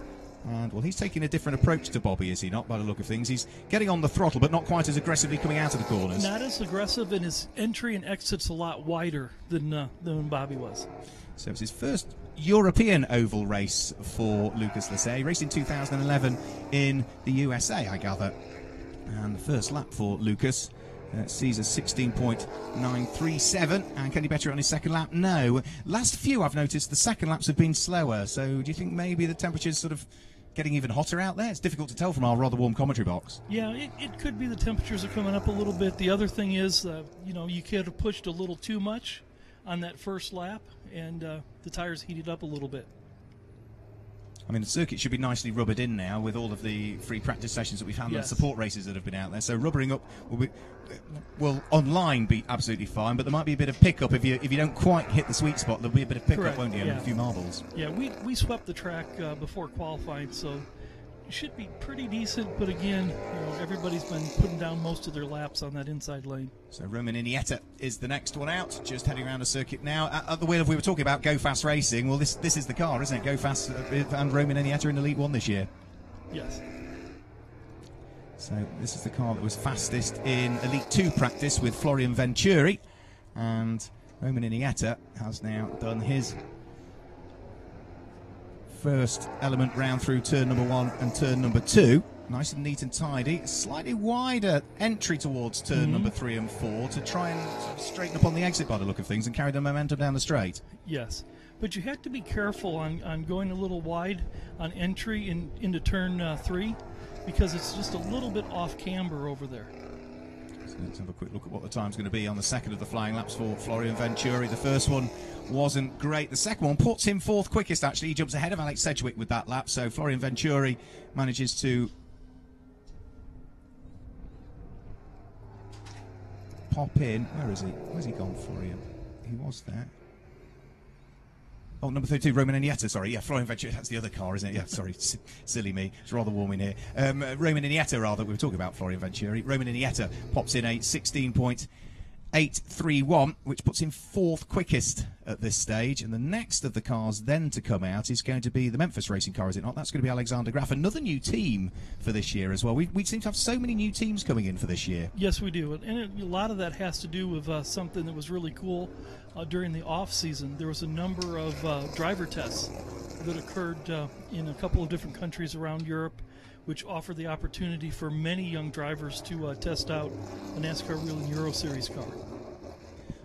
And, well, he's taking a different approach to Bobby, is he not, by the look of things? He's getting on the throttle, but not quite as aggressively coming out of the corners. Not as aggressive, and his entry and exit's a lot wider than when Bobby was. So it's his first European oval race for Lucas Lasserre. He raced in 2011 in the USA, I gather. And the first lap for Lucas sees a 16.937, and can he better it on his second lap? No. Last few I've noticed the second laps have been slower, so do you think maybe the temperature's sort of getting even hotter out there? It's difficult to tell from our rather warm commentary box. Yeah, it could be the temperatures are coming up a little bit. The other thing is, you could have pushed a little too much on that first lap, and the tires heated up a little bit. I mean, the circuit should be nicely rubbered in now with all of the free practice sessions that we've had and the support races that have been out there. So rubbering up will online be absolutely fine, but there might be a bit of pickup if you don't quite hit the sweet spot. There'll be a bit of pickup, correct, won't you? Yeah. And a few marbles. Yeah, we swept the track before qualifying, so it should be pretty decent. But again, everybody's been putting down most of their laps on that inside lane. So Roman Iniesta is the next one out, just heading around the circuit now. At the wheel of, we were talking about Go Fast Racing. Well, this is the car, isn't it? Go Fast and Roman Iniesta in Elite 1 this year. Yes. So this is the car that was fastest in Elite 2 practice with Florian Venturi. And Roman Iniesta has now done his first element round through turn number 1 and turn number 2. Nice and neat and tidy. Slightly wider entry towards turn number 3 and 4 to try and straighten up on the exit by the look of things and carry the momentum down the straight. Yes, but you have to be careful on going a little wide on entry into turn 3 because it's just a little bit off camber over there. So let's have a quick look at what the time's going to be on the second of the flying laps for Florian Venturi. The first one wasn't great. The second one puts him fourth quickest, actually. He jumps ahead of Alex Sedgwick with that lap. So Florian Venturi manages to pop in. Where is he? Where's he gone, Florian? He was there. Oh, number 32, Roman Iniesta, sorry. Yeah, Florian Venturi, that's the other car, isn't it? Yeah, sorry, silly me. It's rather warm in here. Roman Iniesta, rather, we were talking about Florian Venturi. Roman Iniesta pops in a 16.831, which puts him 4th quickest at this stage. And the next of the cars then to come out is going to be the Memphis racing car, is it not? That's going to be Alexander Graf, another new team for this year as well. We seem to have so many new teams coming in for this year. Yes, we do. And a lot of that has to do with something that was really cool during the off-season. There was a number of driver tests that occurred in a couple of different countries around Europe, which offered the opportunity for many young drivers to test out a NASCAR Whelen Euro Series car.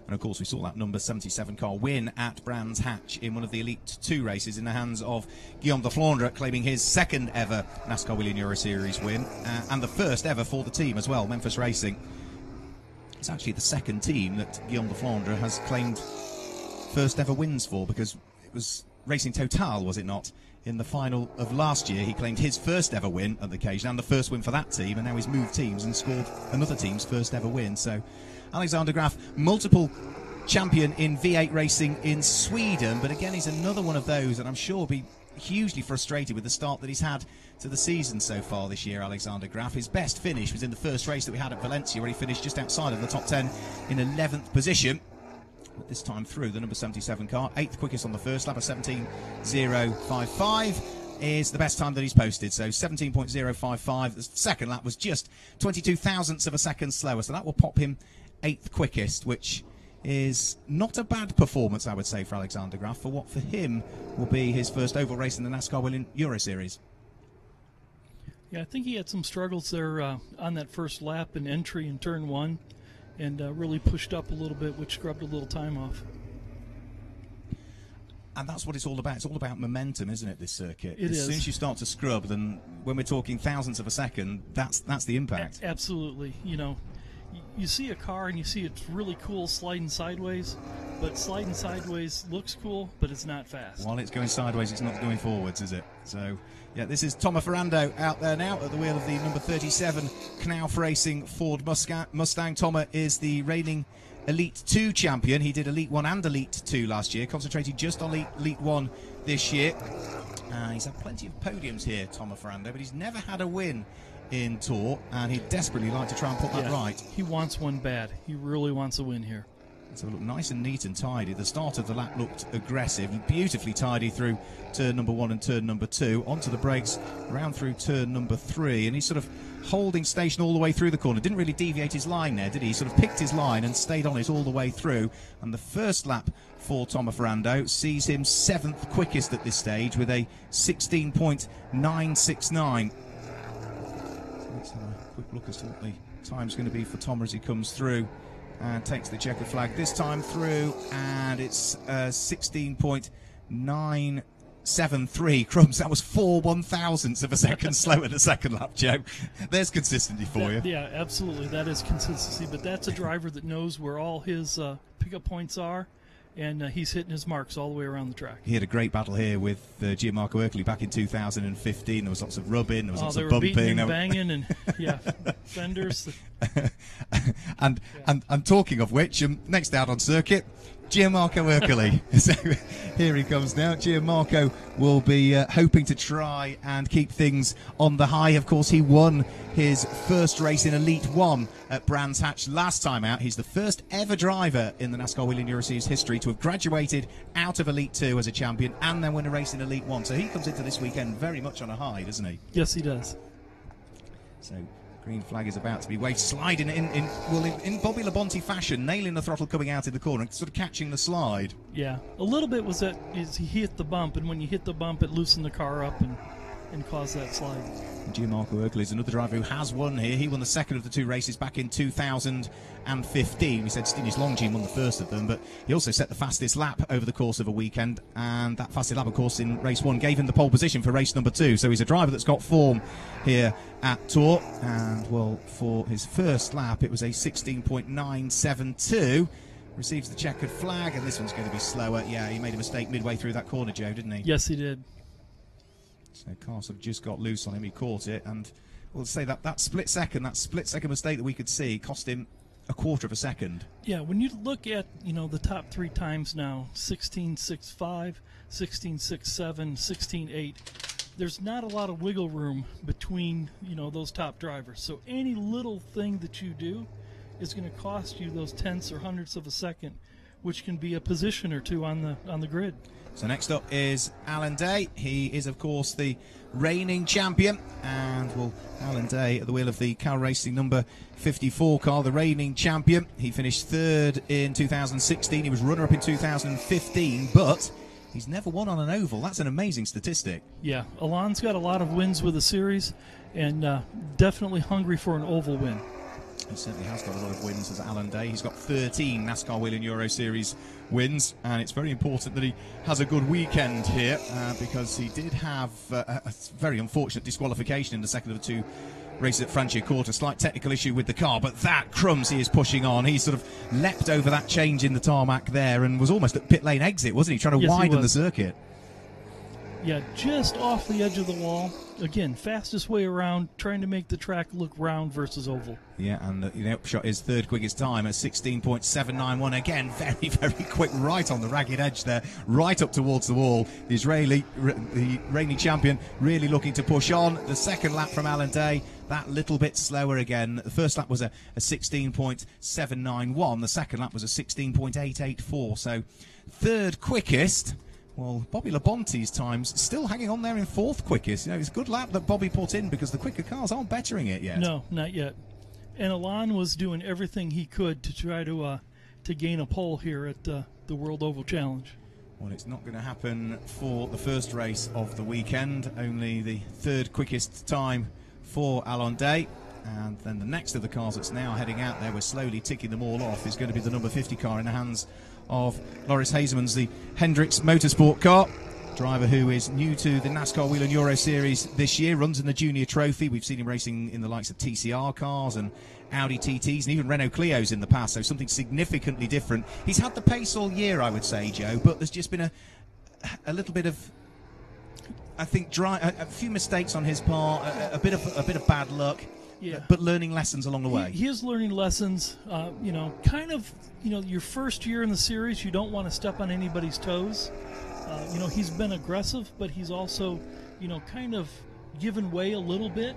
And of course, we saw that number 77 car win at Brands Hatch in one of the Elite 2 races in the hands of Guillaume de Flandre, claiming his 2nd ever NASCAR Whelen Euro Series win and the 1st ever for the team as well, Memphis Racing. It's actually the 2nd team that Guillaume de Flandre has claimed 1st ever wins for, because it was Racing Total, was it not? In the final of last year, he claimed his 1st ever win at the occasion and the 1st win for that team, and now he's moved teams and scored another team's 1st ever win. So Alexander Graf, multiple champion in V8 racing in Sweden, but again, he's another one of those, and I'm sure will be hugely frustrated with the start that he's had to the season so far this year, Alexander Graf. His best finish was in the first race that we had at Valencia, where he finished just outside of the top 10 in 11th position. But this time through, the number 77 car, 8th quickest on the first lap, a 17.055 is the best time that he's posted. So 17.055. The second lap was just 22 thousandths of a second slower, so that will pop him 8th quickest, which is not a bad performance, I would say, for Alexander Graf, for what for him will be his first oval race in the NASCAR Whelen Euro Series. Yeah, I think he had some struggles there on that first lap and entry in turn 1, and really pushed up a little bit, which scrubbed a little time off. And that's what it's all about. It's all about momentum, isn't it, this circuit? It is. As soon as you start to scrub, then when we're talking thousandths of a second, that's the impact. Absolutely. You know, you see a car and you see it's really cool sliding sideways, but sliding sideways looks cool, but it's not fast. While it's going sideways, it's not going forwards, is it? So, yeah, this is Tomo Ferrando out there now at the wheel of the number 37 Knauf Racing Ford Mustang. Tomo is the reigning Elite 2 champion. He did Elite 1 and Elite 2 last year, concentrating just on Elite 1 this year. He's had plenty of podiums here, Tomo Ferrando, but he's never had a win in Tour, and he'd desperately like to try and put that right. He wants one bad. He really wants a win here. So look nice and neat and tidy. The start of the lap looked aggressive, beautifully tidy through turn number 1 and turn number 2, onto the brakes, round through turn number 3, and he's sort of holding station all the way through the corner. Didn't really deviate his line there, did he? He sort of picked his line and stayed on it all the way through. And the first lap for Tomo Ferrando sees him 7th quickest at this stage with a 16.969. Let's have a quick look as to what the time's going to be for Tomo as he comes through and takes the checkered flag this time through, and it's 16.973. Crumbs, that was 4 1,000ths of a second slower the second lap, Joe. There's consistency for you. Yeah, absolutely. That is consistency, but that's a driver that knows where all his pickup points are, and he's hitting his marks all the way around the track. He had a great battle here with Gianmarco Ercoli back in 2015. There was lots of rubbing, there was lots of bumping. Beating and banging, and fenders. And talking of which, next out on circuit, Gianmarco Ercoli. So here he comes now. Gianmarco will be hoping to try and keep things on the high. Of course, he won his first race in Elite 1 at Brands Hatch last time out. He's the first ever driver in the NASCAR Whelen Euro Series history to have graduated out of Elite 2 as a champion and then win a race in Elite 1. So he comes into this weekend very much on a high, doesn't he? Yes, he does. So green flag is about to be waved, sliding in Bobby Labonte fashion, nailing the throttle coming out in the corner and sort of catching the slide. Yeah, a little bit was that he hit the bump, and when you hit the bump, it loosened the car up and caused that slide. Gianmarco Ercoli is another driver who has won here. He won the second of the 2 races back in 2015. We said Stinius Longjean won the first of them, but he also set the fastest lap over the course of a weekend, and that fastest lap, of course, in race 1 gave him the pole position for race number 2. So he's a driver that's got form here at Tour, and well, for his first lap it was a 16.972. Receives the checkered flag, and this one's going to be slower. Yeah, he made a mistake midway through that corner, Joe, didn't he? Yes, he did. So car sort of just got loose on him. He caught it, and we'll say that split second mistake that we could see cost him a quarter of a second. Yeah, when you look at, the top 3 times now, 16.65, 16.67, 16.8, there's not a lot of wiggle room between, those top drivers. So any little thing that you do is going to cost you those tenths or hundredths of a second, which can be a position or two on the grid. So next up is Alan Day. He is, of course, the reigning champion, and Alan Day at the wheel of the Cal Racing number 54 car, the reigning champion. He finished 3rd in 2016. He was runner-up in 2015, but he's never won on an oval. That's an amazing statistic. Yeah, Alan's got a lot of wins with the series, and definitely hungry for an oval win. He certainly has got a lot of wins as Alan Day. He's got 13 NASCAR Whelen Euro Series wins, and it's very important that he has a good weekend here because he did have a very unfortunate disqualification in the second of the 2 races at Franciacorta. A slight technical issue with the car, but that crumbs, he is pushing on. He sort of leapt over that change in the tarmac there and was almost at pit lane exit, wasn't he? Trying to widen the circuit. Yeah, just off the edge of the wall. Again, fastest way around, trying to make the track look round versus oval. Yeah, and the upshot is 3rd quickest time at 16.791. Again, very, very quick, right on the ragged edge there, right up towards the wall. The reigning champion, really looking to push on. The second lap from Alan Day, that little bit slower again. The first lap was a 16.791. The second lap was a 16.884. So 3rd quickest. Well, Bobby Labonte's time's still hanging on there in 4th quickest. It's a good lap that Bobby put in because the quicker cars aren't bettering it yet. No, not yet. And Alan was doing everything he could to try to gain a pole here at the World Oval Challenge. Well, it's not going to happen for the first race of the weekend. Only the 3rd quickest time for Alan Day. And then the next of the cars that's now heading out there, we're slowly ticking them all off, is going to be the number 50 car in the hands of Loris Hasemans, the Hendricks Motorsport car. Driver who is new to the NASCAR Whelen Euro Series this year, runs in the Junior Trophy. We've seen him racing in the likes of TCR cars and Audi TTs and even Renault Clios in the past, so something significantly different. He's had the pace all year, I would say, Joe, but there's just been a little bit of, I think, a few mistakes on his part, a bit of bad luck. Yeah. But learning lessons along the way. He is learning lessons. Your first year in the series, you don't want to step on anybody's toes. He's been aggressive, but he's also, kind of given way a little bit,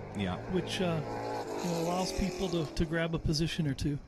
which allows people to grab a position or two.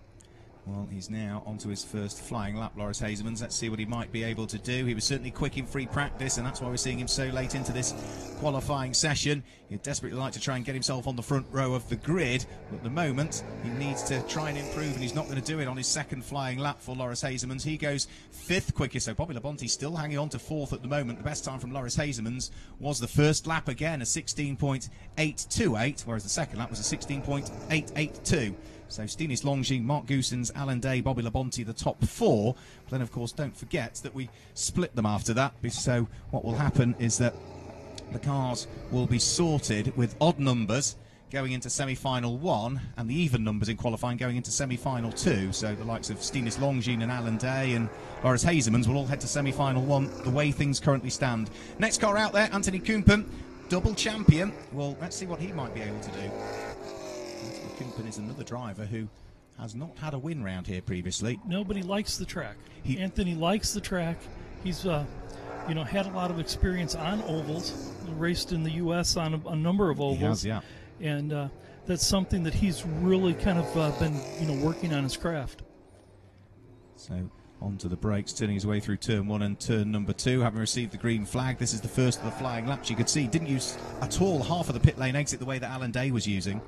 Well, he's now onto his first flying lap, Loris Hasemans. Let's see what he might be able to do. He was certainly quick in free practice, and that's why we're seeing him so late into this qualifying session. He'd desperately like to try and get himself on the front row of the grid, but at the moment he needs to try and improve, and he's not going to do it on his second flying lap for Loris Hasemans. He goes 5th quickest, so Bobby Labonte still hanging on to 4th at the moment. The best time from Loris Hasemans was the first lap again, a 16.828, whereas the second lap was a 16.882. So Stinis Longines, Mark Goossens, Alan Day, Bobby Labonte, the top 4. But then, of course, don't forget that we split them after that. So what will happen is that the cars will be sorted with odd numbers going into semi-final 1 and the even numbers in qualifying going into semi-final 2. So the likes of Stinis Longines and Alan Day and Loris Hasemans will all head to semi-final 1 the way things currently stand. Next car out there, Anthony Kumpen, double champion. Well, let's see what he might be able to do. Kumpen is another driver who has not had a win round here previously. Nobody likes the track. Anthony likes the track. He's had a lot of experience on ovals. He raced in the U.S. on a number of ovals. He has, yeah. And that's something that he's really kind of been working on his craft. So onto the brakes, turning his way through turn 1 and turn number 2, having received the green flag. This is the first of the flying laps. You could see he didn't use at all half of the pit lane exit the way that Alan Day was using.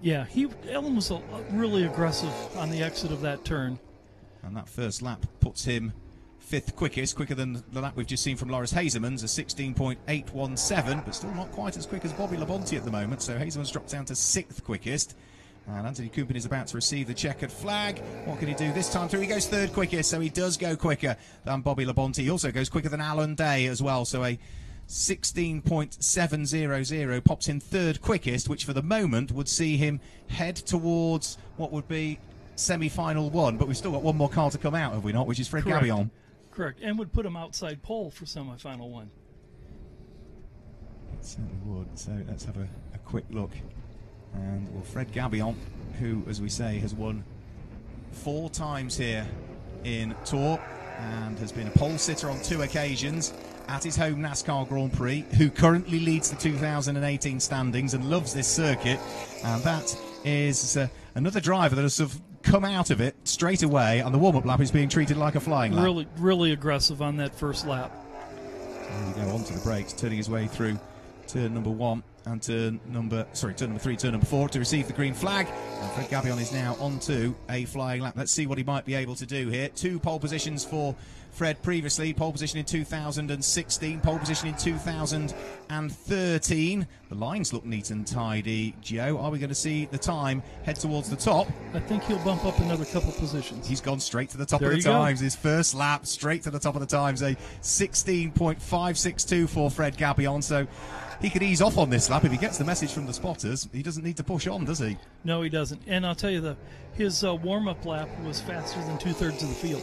Yeah, Alan was really aggressive on the exit of that turn. And that first lap puts him 5th quickest, quicker than the lap we've just seen from Loris Hasemans, a 16.817, but still not quite as quick as Bobby Labonte at the moment. So Hasemans dropped down to 6th quickest. And Anthony Kumpen is about to receive the checkered flag. What can he do this time through? He goes 3rd quickest, so he does go quicker than Bobby Labonte. He also goes quicker than Alan Day as well, so a 16.700 pops in 3rd quickest, which for the moment would see him head towards what would be semi-final 1. But we've still got one more car to come out, have we not? Which is Fred Gabillon. Correct, and would put him outside pole for semi-final 1. It certainly would. So let's have a quick look And well, Fred Gabion, who, as we say, has won 4 times here in Tour and has been a pole sitter on 2 occasions at his home NASCAR Grand Prix, who currently leads the 2018 standings and loves this circuit. And that is another driver that has sort of come out of it straight away, and the warm-up lap is being treated like a flying lap. Really aggressive on that first lap. And we go onto the brakes, turning his way through turn number 1 and turn number 3, turn number 4 to receive the green flag. And Fred Gabion is now onto a flying lap. Let's see what he might be able to do here. 2 pole positions for Fred previously. Pole position in 2016, pole position in 2013. The lines look neat and tidy. Joe, are we going to see the time head towards the top? I think he'll bump up another couple positions. He's gone straight to the top of the times. His first lap, straight to the top of the times. A 16.562 for Fred Gabion. So he could ease off on this lap if he gets the message from the spotters. He doesn't need to push on, does he? No, he doesn't. And I'll tell you, his warm-up lap was faster than 2/3 of the field.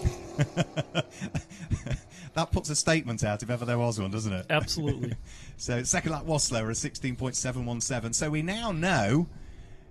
That puts a statement out if ever there was one, doesn't it? Absolutely. So second lap was slower, a 16.717. So we now know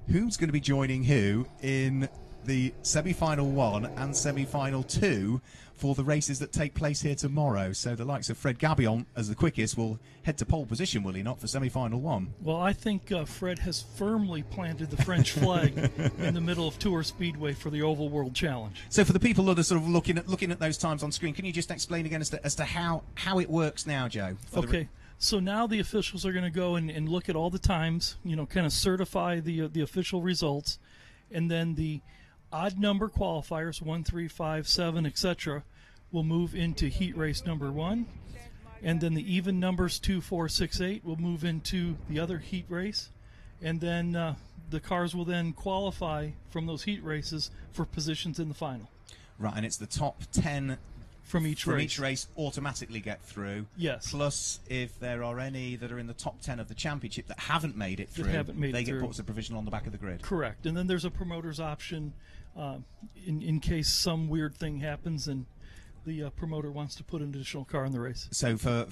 who's going to be joining who in the semi-final 1 and semi-final 2 for the races that take place here tomorrow. So the likes of Fred Gabion, as the quickest, will head to pole position, will he not, for semi-final 1? Well, I think Fred has firmly planted the French flag in the middle of Tour Speedway for the Oval World Challenge. So for the people that are sort of looking at those times on screen, can you just explain again as to how it works now, Joe? Okay. So now the officials are going to go and look at all the times, kind of certify the official results, and then the odd number qualifiers, 1, 3, 5, 7, etc., will move into heat race number 1, and then the even numbers 2, 4, 6, 8 will move into the other heat race, and then the cars will then qualify from those heat races for positions in the final. Right, and it's the top 10 from each race automatically get through. Yes. Plus, if there are any that are in the top 10 of the championship that haven't made it through, they get put as a provisional on the back of the grid. Correct. And then there's a promoter's option in case some weird thing happens and the promoter wants to put an additional car in the race. So for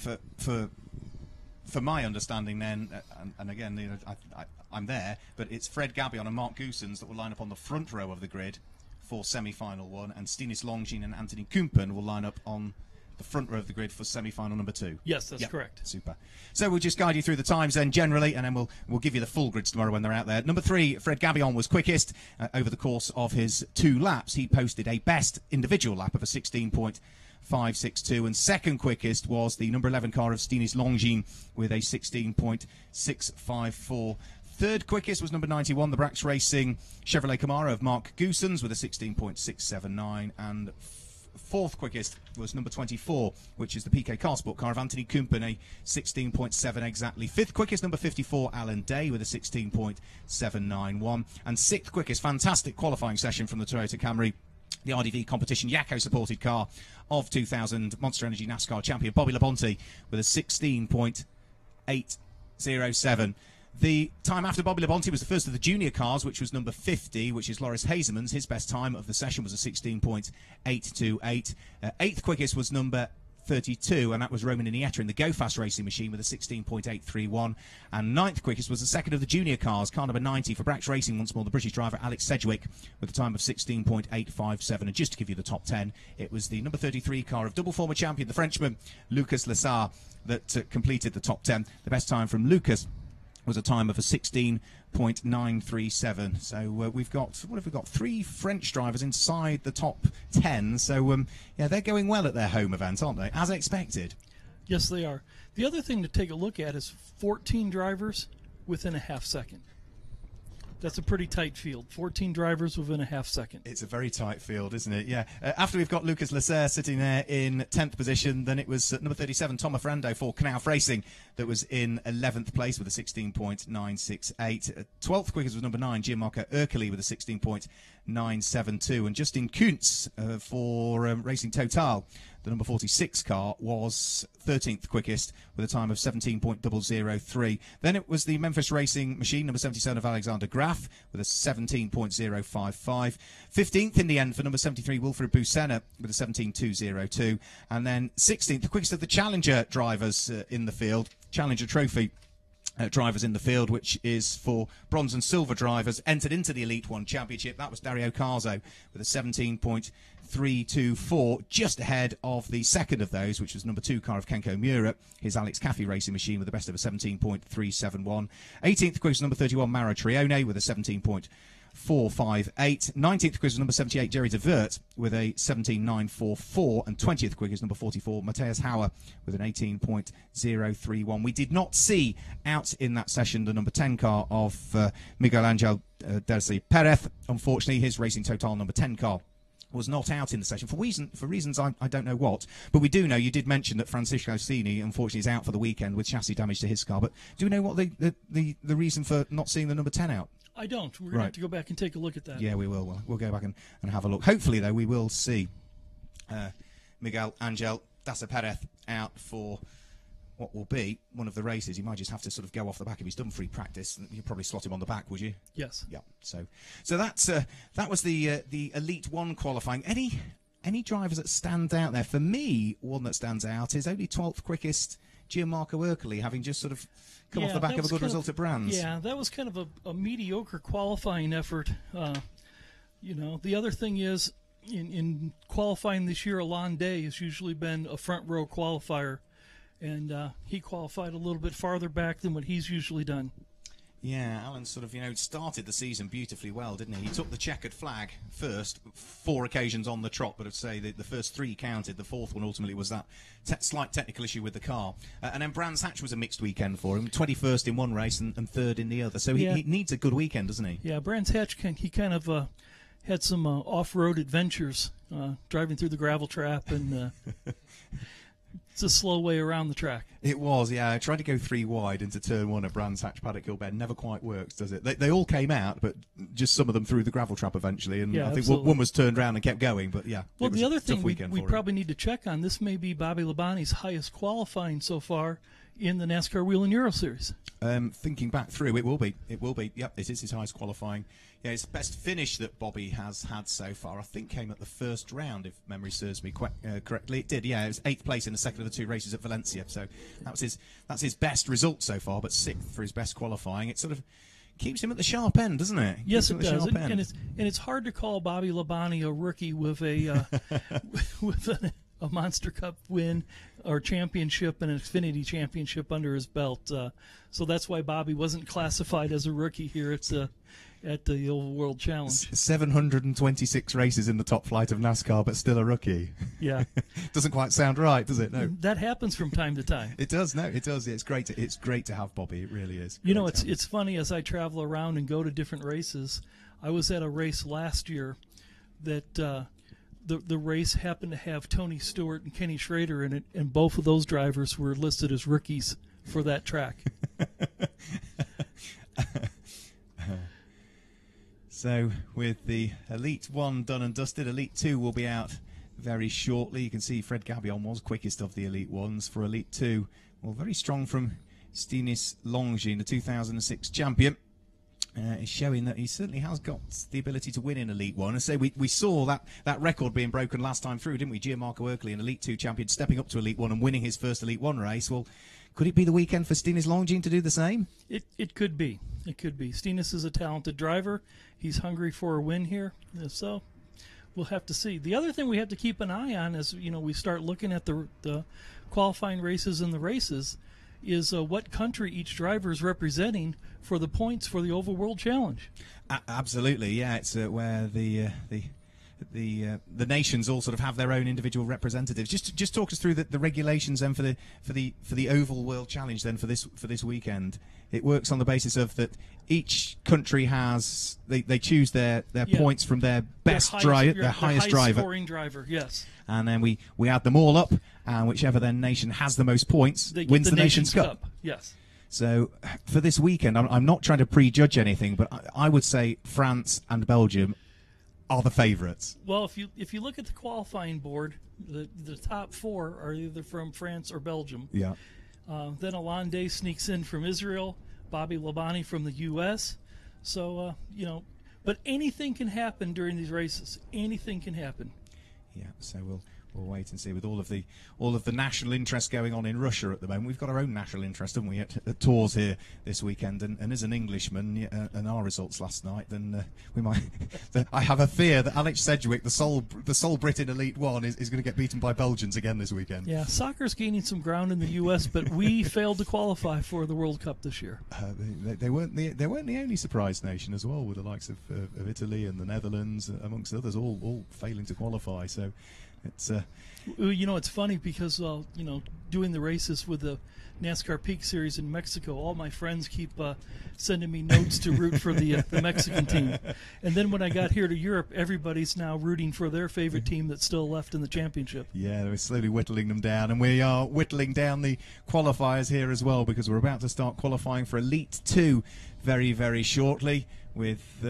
my understanding then, and again, I'm there, but it's Fred Gabion and Mark Goossens that will line up on the front row of the grid for semi-final 1, and Stinis Longines and Anthony Kumpen will line up on the front row of the grid for semi-final number 2. Yes, that's correct. Super. So we'll just guide you through the times then generally, and then we'll give you the full grids tomorrow when they're out there. Number 3, Fred Gabion was quickest over the course of his 2 laps. He posted a best individual lap of a 16.562, and second quickest was the number 11 car of Stinis Longines with a 16.654. Third quickest was number 91, the Brax Racing Chevrolet Camaro of Mark Goossens with a 16.679, and fourth quickest was number 24, which is the PK Carsport car of Anthony Kumpen, a 16.7 exactly. Fifth quickest, number 54, Alan Day with a 16.791, and sixth quickest, fantastic qualifying session from the Toyota Camry, the RDV competition Yakko supported car of 2000 Monster Energy NASCAR champion Bobby Labonte with a 16.807. The time after Bobby Labonte was the first of the junior cars, which was number 50, which is Loris Hazeman's. His best time of the session was a 16.828. Eighth quickest was number 32, and that was Roman Iniesta in the Go Fast racing machine with a 16.831. And ninth quickest was the second of the junior cars, car number 90 for Brax Racing, once more the British driver Alex Sedgwick with a time of 16.857. And just to give you the top 10, it was the number 33 car of double former champion, the Frenchman Lucas Lessard, that completed the top 10. The best time from Lucas was a time of a 16.937. So we've got, what have we got? 3 French drivers inside the top 10. So, yeah, they're going well at their home event, aren't they? As expected. Yes, they are. The other thing to take a look at is 14 drivers within a half second. That's a pretty tight field. 14 drivers within a half second. It's a very tight field, isn't it? Yeah. After we've got Lucas Lessard sitting there in 10th position, then it was number 37, Thomas Ferrando for Knauf Racing, that was in 11th place with a 16.968. 12th quickest was number 9, Gianmarco Ercoli with a 16.972. And Justin Kuntz for Racing Total, the number 46 car, was 13th quickest with a time of 17.003. Then it was the Memphis Racing Machine, number 77 of Alexander Graf, with a 17.055. 15th in the end for number 73, Wilfred Busenna, with a 17.202. And then 16th, the quickest of the Challenger drivers in the field, Challenger Trophy, drivers in the field, which is for bronze and silver drivers entered into the Elite One Championship. That was Dario Carzo with a 17.324, just ahead of the second of those, which was number 2 car of Kenko Miura, his Alex Caffey racing machine, with the best of a 17.371. 18th quiz number 31 Maro Trione with a 17.458. 19th quiz was number 78 Jerry de Vert with a 17.944, and 20th quiz is number 44 Matthias Hauer with an 18.031. We did not see out in that session the number 10 car of Miguel Angel Dersi Perez. Unfortunately, his Racing Total number 10 car was not out in the session for reasons I don't know what, but we do know, you did mention that Francisco Cini unfortunately is out for the weekend with chassis damage to his car, but do we know what the reason for not seeing the number 10 out? I don't. We're going to have to go back and take a look at that. Yeah, we will. We'll go back and have a look. Hopefully, though, we will see Miguel Angel Dasa Perez out for what will be one of the races. He might just have to sort of go off the back if he's done free practice. You'd probably slot him on the back, would you? Yes. Yeah. So that's that was the Elite One qualifying. Any drivers that stand out there? For me, one that stands out is only 12th quickest Gianmarco Ercoli, having just sort of come off the back of a good result at Brands. Yeah, that was kind of a mediocre qualifying effort. The other thing is, in qualifying this year, Alain Day has usually been a front row qualifier, and he qualified a little bit farther back than what he's usually done. Yeah, Alan sort of, started the season beautifully well, didn't he? He took the checkered flag first, 4 occasions on the trot, but I'd say the first 3 counted. The 4th one ultimately was that slight technical issue with the car. And then Brands Hatch was a mixed weekend for him, 21st in one race and 3rd in the other. So he needs a good weekend, doesn't he? Yeah, Brands Hatch, he kind of had some off-road adventures, driving through the gravel trap, and it's a slow way around the track. It was, yeah. I tried to go 3 wide into turn 1 at Brands Hatch Paddock Hill Bend. Never quite works, does it? They all came out, but just some of them through the gravel trap eventually. And I think absolutely. one was turned around and kept going. But yeah, well, the other thing we probably need to check on, this may be Bobby Labonte's highest qualifying so far in the NASCAR Whelen Euro Series. Thinking back through, it will be. Yep, it is his highest qualifying. Yeah, his best finish that Bobby has had so far, I think, came at the first round, if memory serves me correctly. It did, yeah. It was 8th place in the second of the 2 races at Valencia. So that's his best result so far, but 6th for his best qualifying. It sort of keeps him at the sharp end, doesn't it? Yes, it does. And it's hard to call Bobby Labonte a rookie with a a Monster Cup win or championship and an Xfinity championship under his belt. So that's why Bobby wasn't classified as a rookie here at the Oval World Challenge. 726 races in the top flight of NASCAR, but still a rookie. Yeah. Doesn't quite sound right, does it? No. That happens from time to time. It does. No, it does. It's great to have Bobby. It really is. It's funny, as I travel around and go to different races. I was at a race last year that the race happened to have Tony Stewart and Kenny Schrader in it, and both of those drivers were listed as rookies for that track. So with the Elite 1 done and dusted, Elite 2 will be out very shortly. You can see Fred Gabion was quickest of the Elite 1s. For Elite 2, well, very strong from Stinis Longin, the 2006 champion. Is showing that he certainly has got the ability to win in Elite 1. And so we saw that record being broken last time through, didn't we? Gianmarco Ercoli, an Elite 2 champion, stepping up to Elite 1 and winning his first Elite 1 race. Well, could it be the weekend for Stinis Longin to do the same? It could be. It could be. Stinis is a talented driver. He's hungry for a win here. So we'll have to see. The other thing we have to keep an eye on as we start looking at the qualifying races and the races is what country each driver is representing for the points for the Oval World Challenge. Absolutely, yeah. It's where the nations all sort of have their own individual representatives. Just talk us through the regulations then for the Oval World Challenge then for this weekend. It works on the basis of that each country has they choose their points from their best driver, their highest driver, scoring driver. Yes. And then we add them all up, and whichever then nation has the most points wins the Nations Cup. Yes. So for this weekend, I'm not trying to prejudge anything, but I would say France and Belgium are the favourites. Well, if you look at the qualifying board, the top 4 are either from France or Belgium. Yeah. Then Alain Day sneaks in from Israel, Bobby Labonte from the U.S. So but anything can happen during these races. Anything can happen. Yeah. So we'll We'll wait and see. With all of the national interest going on in Russia at the moment, we've got our own national interest, haven't we, at Tours here this weekend? And as an Englishman, and our results last night, then we might. I have a fear that Alex Sedgwick, the sole Brit in Elite One, is going to get beaten by Belgians again this weekend. Yeah, soccer's gaining some ground in the U.S., but we failed to qualify for the World Cup this year. They weren't the only surprise nation as well, with the likes of Italy and the Netherlands, amongst others, all failing to qualify. So. It's it's funny because doing the races with the NASCAR Peak Series in Mexico, all my friends keep sending me notes to root for the Mexican team, and then when I got here to Europe, everybody's now rooting for their favorite team that's still left in the championship. Yeah, we're slowly whittling them down, and we are whittling down the qualifiers here as well, because we're about to start qualifying for Elite 2 very, very shortly, with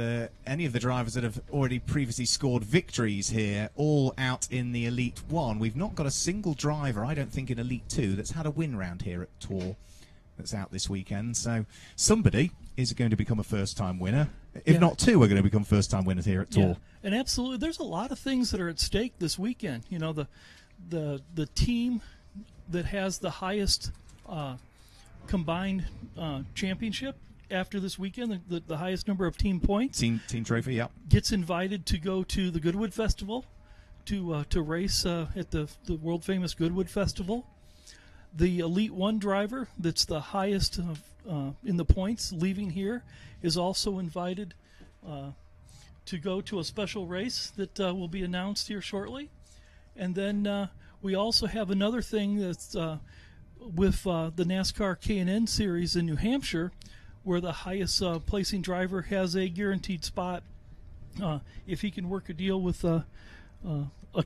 any of the drivers that have already previously scored victories here all out in the Elite 1. We've not got a single driver, I don't think, in Elite 2 that's had a win round here at Tour that's out this weekend. So somebody is going to become a first-time winner. If not two are going to become first-time winners here at Tour. Yeah. And absolutely, there's a lot of things that are at stake this weekend. You know, the team that has the highest combined championship after this weekend, the highest number of team points, team trophy, yeah, gets invited to go to the Goodwood Festival to race at the world famous Goodwood Festival. The Elite 1 driver that's the highest in the points leaving here is also invited to go to a special race that will be announced here shortly. And then we also have another thing that's with the NASCAR K&N Series in New Hampshire, where the highest placing driver has a guaranteed spot if he can work a deal with a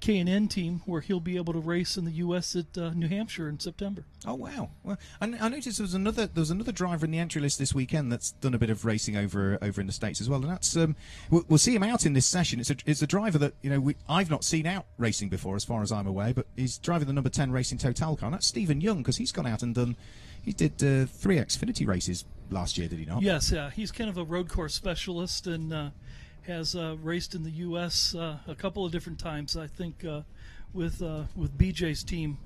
K&N team where he'll be able to race in the U.S. at New Hampshire in September. Oh, wow. Well, I noticed there was another driver in the entry list this weekend that's done a bit of racing over in the States as well, and that's we'll see him out in this session. It's a driver that I've not seen out racing before, as far as I'm aware, but he's driving the number 10 Racing Total car, and that's Stephen Young, because he's gone out and he did 3 Xfinity races last year, did he not? Yes, he's kind of a road course specialist and has raced in the U.S. A couple of different times, I think, with BJ's team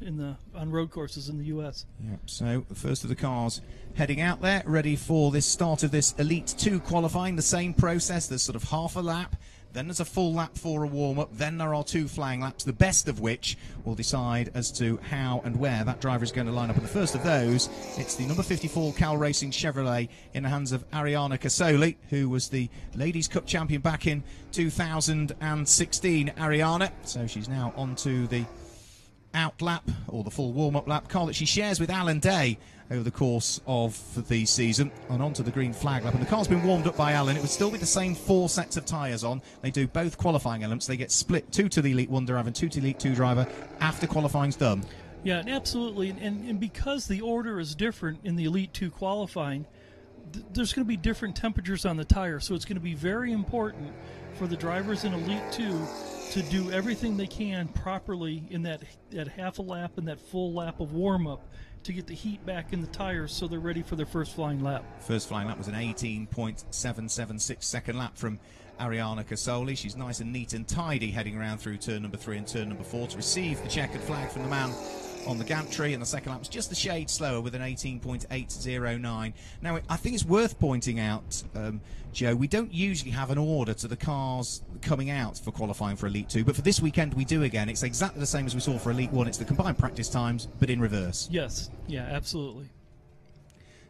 on road courses in the U.S. Yeah. So the first of the cars heading out there, ready for this start of this Elite 2 qualifying. The same process. There's sort of half a lap. Then there's a full lap for a warm-up. Then there are 2 flying laps, the best of which will decide as to how and where that driver is going to line up. And the first of those, it's the number 54 Cal Racing Chevrolet in the hands of Ariana Casoli, who was the Ladies' Cup champion back in 2016. Ariana, so she's now on to the out lap, or the full warm-up lap, car that she shares with Alan Day over the course of the season, and onto the green flag lap. And the car's been warmed up by Alan. It would still be the same 4 sets of tyres on. They do both qualifying elements. They get split, 2 to the Elite 1 driver and 2 to the Elite 2 driver after qualifying's done. Yeah, absolutely. And because the order is different in the Elite 2 qualifying, there's going to be different temperatures on the tire. So it's going to be very important for the drivers in Elite 2 to do everything they can properly in that half a lap and that full lap of warm-up to get the heat back in the tires so they're ready for their first flying lap. First flying lap was an 18.776 second lap from Ariana Casoli. She's nice and neat and tidy heading around through turn number 3 and turn number 4 to receive the checkered flag from the man on the gantry, and the second lap was just a shade slower with an 18.809. Now, I think it's worth pointing out, Joe, we don't usually have an order to the cars coming out for qualifying for Elite 2, but for this weekend we do again. It's exactly the same as we saw for Elite 1. It's the combined practice times, but in reverse. Yes, yeah, absolutely.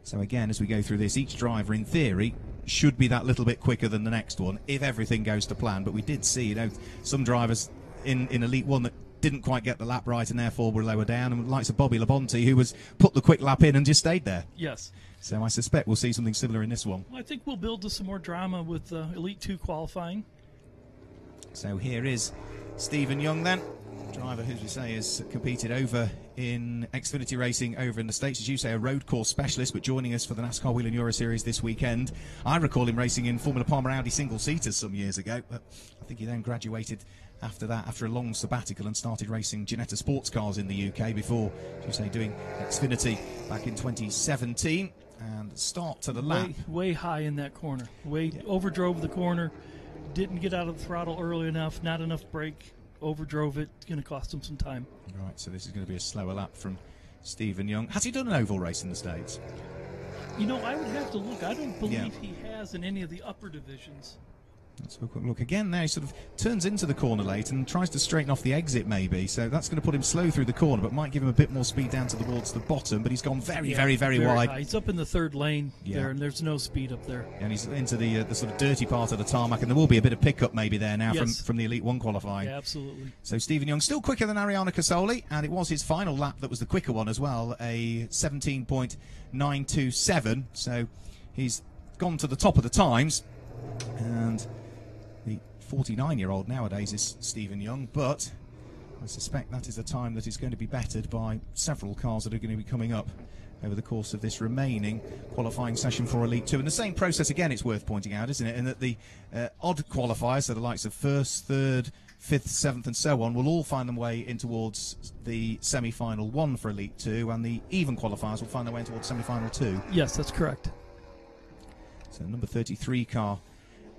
So again, as we go through this, each driver, in theory, should be that little bit quicker than the next one, if everything goes to plan. But we did see, some drivers in Elite 1 that didn't quite get the lap right and therefore were lower down, and the likes of Bobby Labonte, who was put the quick lap in and just stayed there. Yes. So I suspect we'll see something similar in this one. Well, I think we'll build to some more drama with Elite 2 qualifying. So here is Stephen Young then, driver who, as we say, has competed over in Xfinity racing over in the States, as you say, a road course specialist, but joining us for the NASCAR Whelen Euro Series this weekend. I recall him racing in Formula Palmer Audi single-seaters some years ago, but I think he then graduated after that, after a long sabbatical, and started racing Ginetta sports cars in the UK before, as you say, doing Xfinity back in 2017. And start to the lap. Way high in that corner. Overdrove the corner, didn't get out of the throttle early enough, not enough brake overdrove it. It's going to cost him some time. Right, so this is going to be a slower lap from Stephen Young. Has he done an oval race in the States? You know, I would have to look. I don't believe he has in any of the upper divisions. Let's have a quick look again. There he sort of turns into the corner late and tries to straighten off the exit maybe, so that's going to put him slow through the corner, but might give him a bit more speed down towards the bottom. But he's gone very wide. High. He's up in the third lane there, and there's no speed up there. And he's into the sort of dirty part of the tarmac, and there will be a bit of pickup maybe there now from the Elite 1 qualifying. Yeah, absolutely. So Stephen Young still quicker than Ariana Casoli, and it was his final lap that was the quicker one as well, a 17.927. So he's gone to the top of the times, and the 49-year-old nowadays is Stephen Young, but I suspect that is a time that is going to be bettered by several cars that are going to be coming up over the course of this remaining qualifying session for Elite 2. And the same process again, it's worth pointing out, isn't it, in that the odd qualifiers, so the likes of 1st, 3rd, 5th, 7th and so on, will all find their way in towards the semi-final 1 for Elite 2, and the even qualifiers will find their way in towards semi-final 2. Yes, that's correct. So number 33 car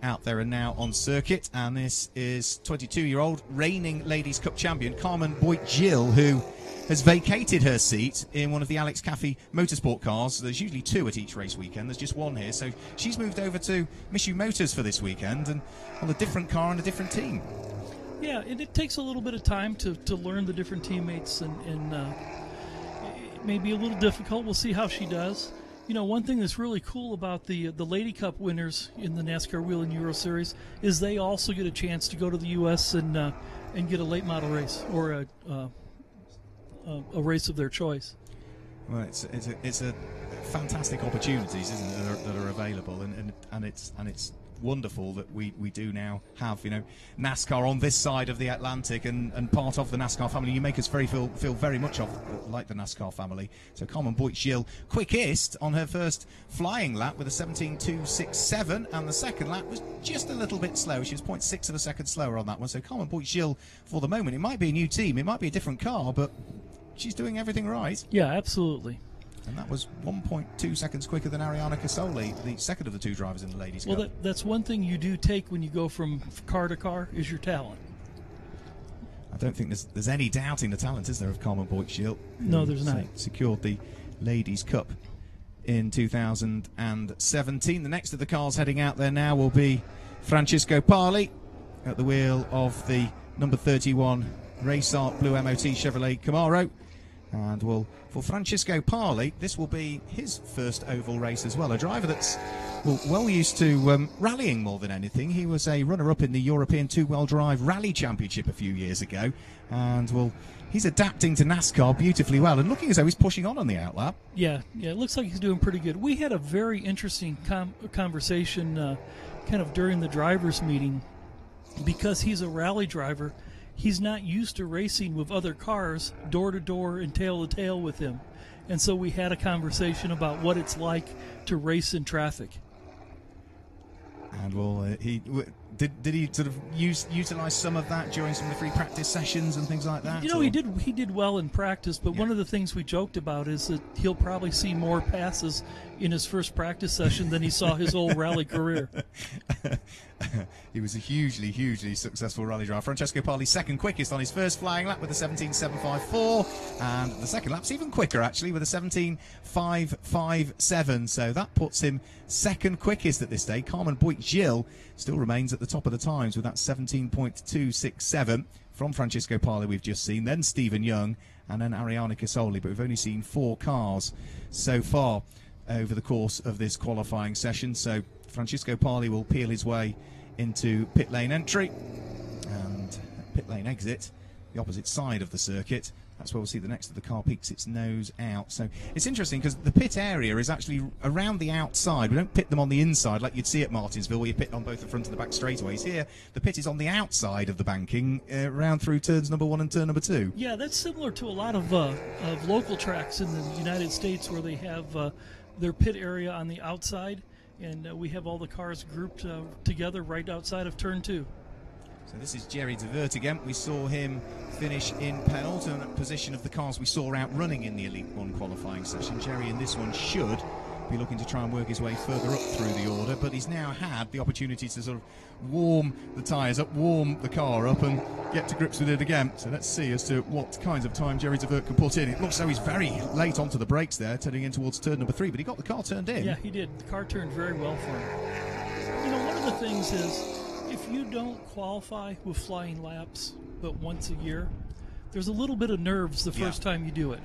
out there and now on circuit, and this is 22-year-old reigning Ladies Cup champion Carmen Boit-Gilles, who has vacated her seat in one of the Alex Caffey Motorsport cars. There's usually 2 at each race weekend, there's just 1 here, so she's moved over to Mishu Motors for this weekend, and on a different car and a different team. Yeah, and it takes a little bit of time to learn the different teammates, and it may be a little difficult. We'll see how she does. You know, one thing that's really cool about the Lady Cup winners in the NASCAR Whelen Euro Series is they also get a chance to go to the U.S. and get a late model race or a race of their choice. Well, it's a fantastic opportunities, isn't it, that are available, and it's wonderful that we do now have, you know, NASCAR on this side of the Atlantic and part of the NASCAR family. You make us feel very much like the NASCAR family. So Carmen Boit-Gilles quickest on her first flying lap with a 17.267, and the second lap was just a little bit slow. She was 0.6 of a second slower on that one. So Carmen Boit-Gilles, for the moment, it might be a new team, it might be a different car, but she's doing everything right. Yeah, absolutely. And that was 1.2 seconds quicker than Ariana Casoli, the second of the 2 drivers in the Ladies' Cup. Well, that's one thing you do take when you go from car to car is your talent. I don't think there's any doubting the talent, is there, of Carmen Boit-Gilles? No, there's not. Secured the Ladies' Cup in 2017. The next of the cars heading out there now will be Francisco Pali at the wheel of the number 31 Race Art Blue MOT Chevrolet Camaro. And for Francisco Pali, this will be his first oval race as well. A driver that's well used to rallying more than anything. He was a runner-up in the European Two-Wheel Drive Rally Championship a few years ago. And, he's adapting to NASCAR beautifully well and looking as though he's pushing on the outlap. Yeah, it looks like he's doing pretty good. We had a very interesting conversation kind of during the drivers' meeting. Because he's a rally driver, he's not used to racing with other cars door to door and tail to tail with him, and so we had a conversation about what it's like to race in traffic. And he did he sort of utilize some of that during some of the free practice sessions and things like that? You know, he did well in practice, but one of the things we joked about is that he'll probably see more passes in his first practice session than he saw his whole rally career. He was a hugely successful rally driver. Francesco Pali second quickest on his first flying lap with a 17.754, and the second lap's even quicker actually with a 17.557. So that puts him second quickest at this day. Carmen Boit-Gilles still remains at the top of the times with that 17.267 from Francisco Pali we've just seen, then Stephen Young, and then Ariana Casoli. But we've only seen 4 cars so far over the course of this qualifying session. So Francisco Pali will peel his way into pit lane entry and pit lane exit, the opposite side of the circuit. That's where we'll see the next of the car peeks its nose out. So it's interesting because the pit area is actually around the outside. We don't pit them on the inside like you'd see at Martinsville, where you pit on both the front and the back straightaways. Here, the pit is on the outside of the banking, around through turns number 1 and turn number 2. Yeah, that's similar to a lot of local tracks in the United States where they have their pit area on the outside, and we have all the cars grouped together right outside of turn 2. So this is Jerry DeVert again. We saw him finish in penultimate position of the cars we saw out running in the Elite 1 qualifying session. Jerry in this one should be looking to try and work his way further up through the order, but he's now had the opportunity to sort of warm the tyres up, warm the car up, and get to grips with it again. So let's see as to what kinds of time Jerry DeVert can put in. It looks as though he's very late onto the brakes there, turning in towards turn number 3, but he got the car turned in. Yeah, he did. The car turned very well for him. You know, one of the things is, if you don't qualify with flying laps but once a year, there's a little bit of nerves the first time you do it.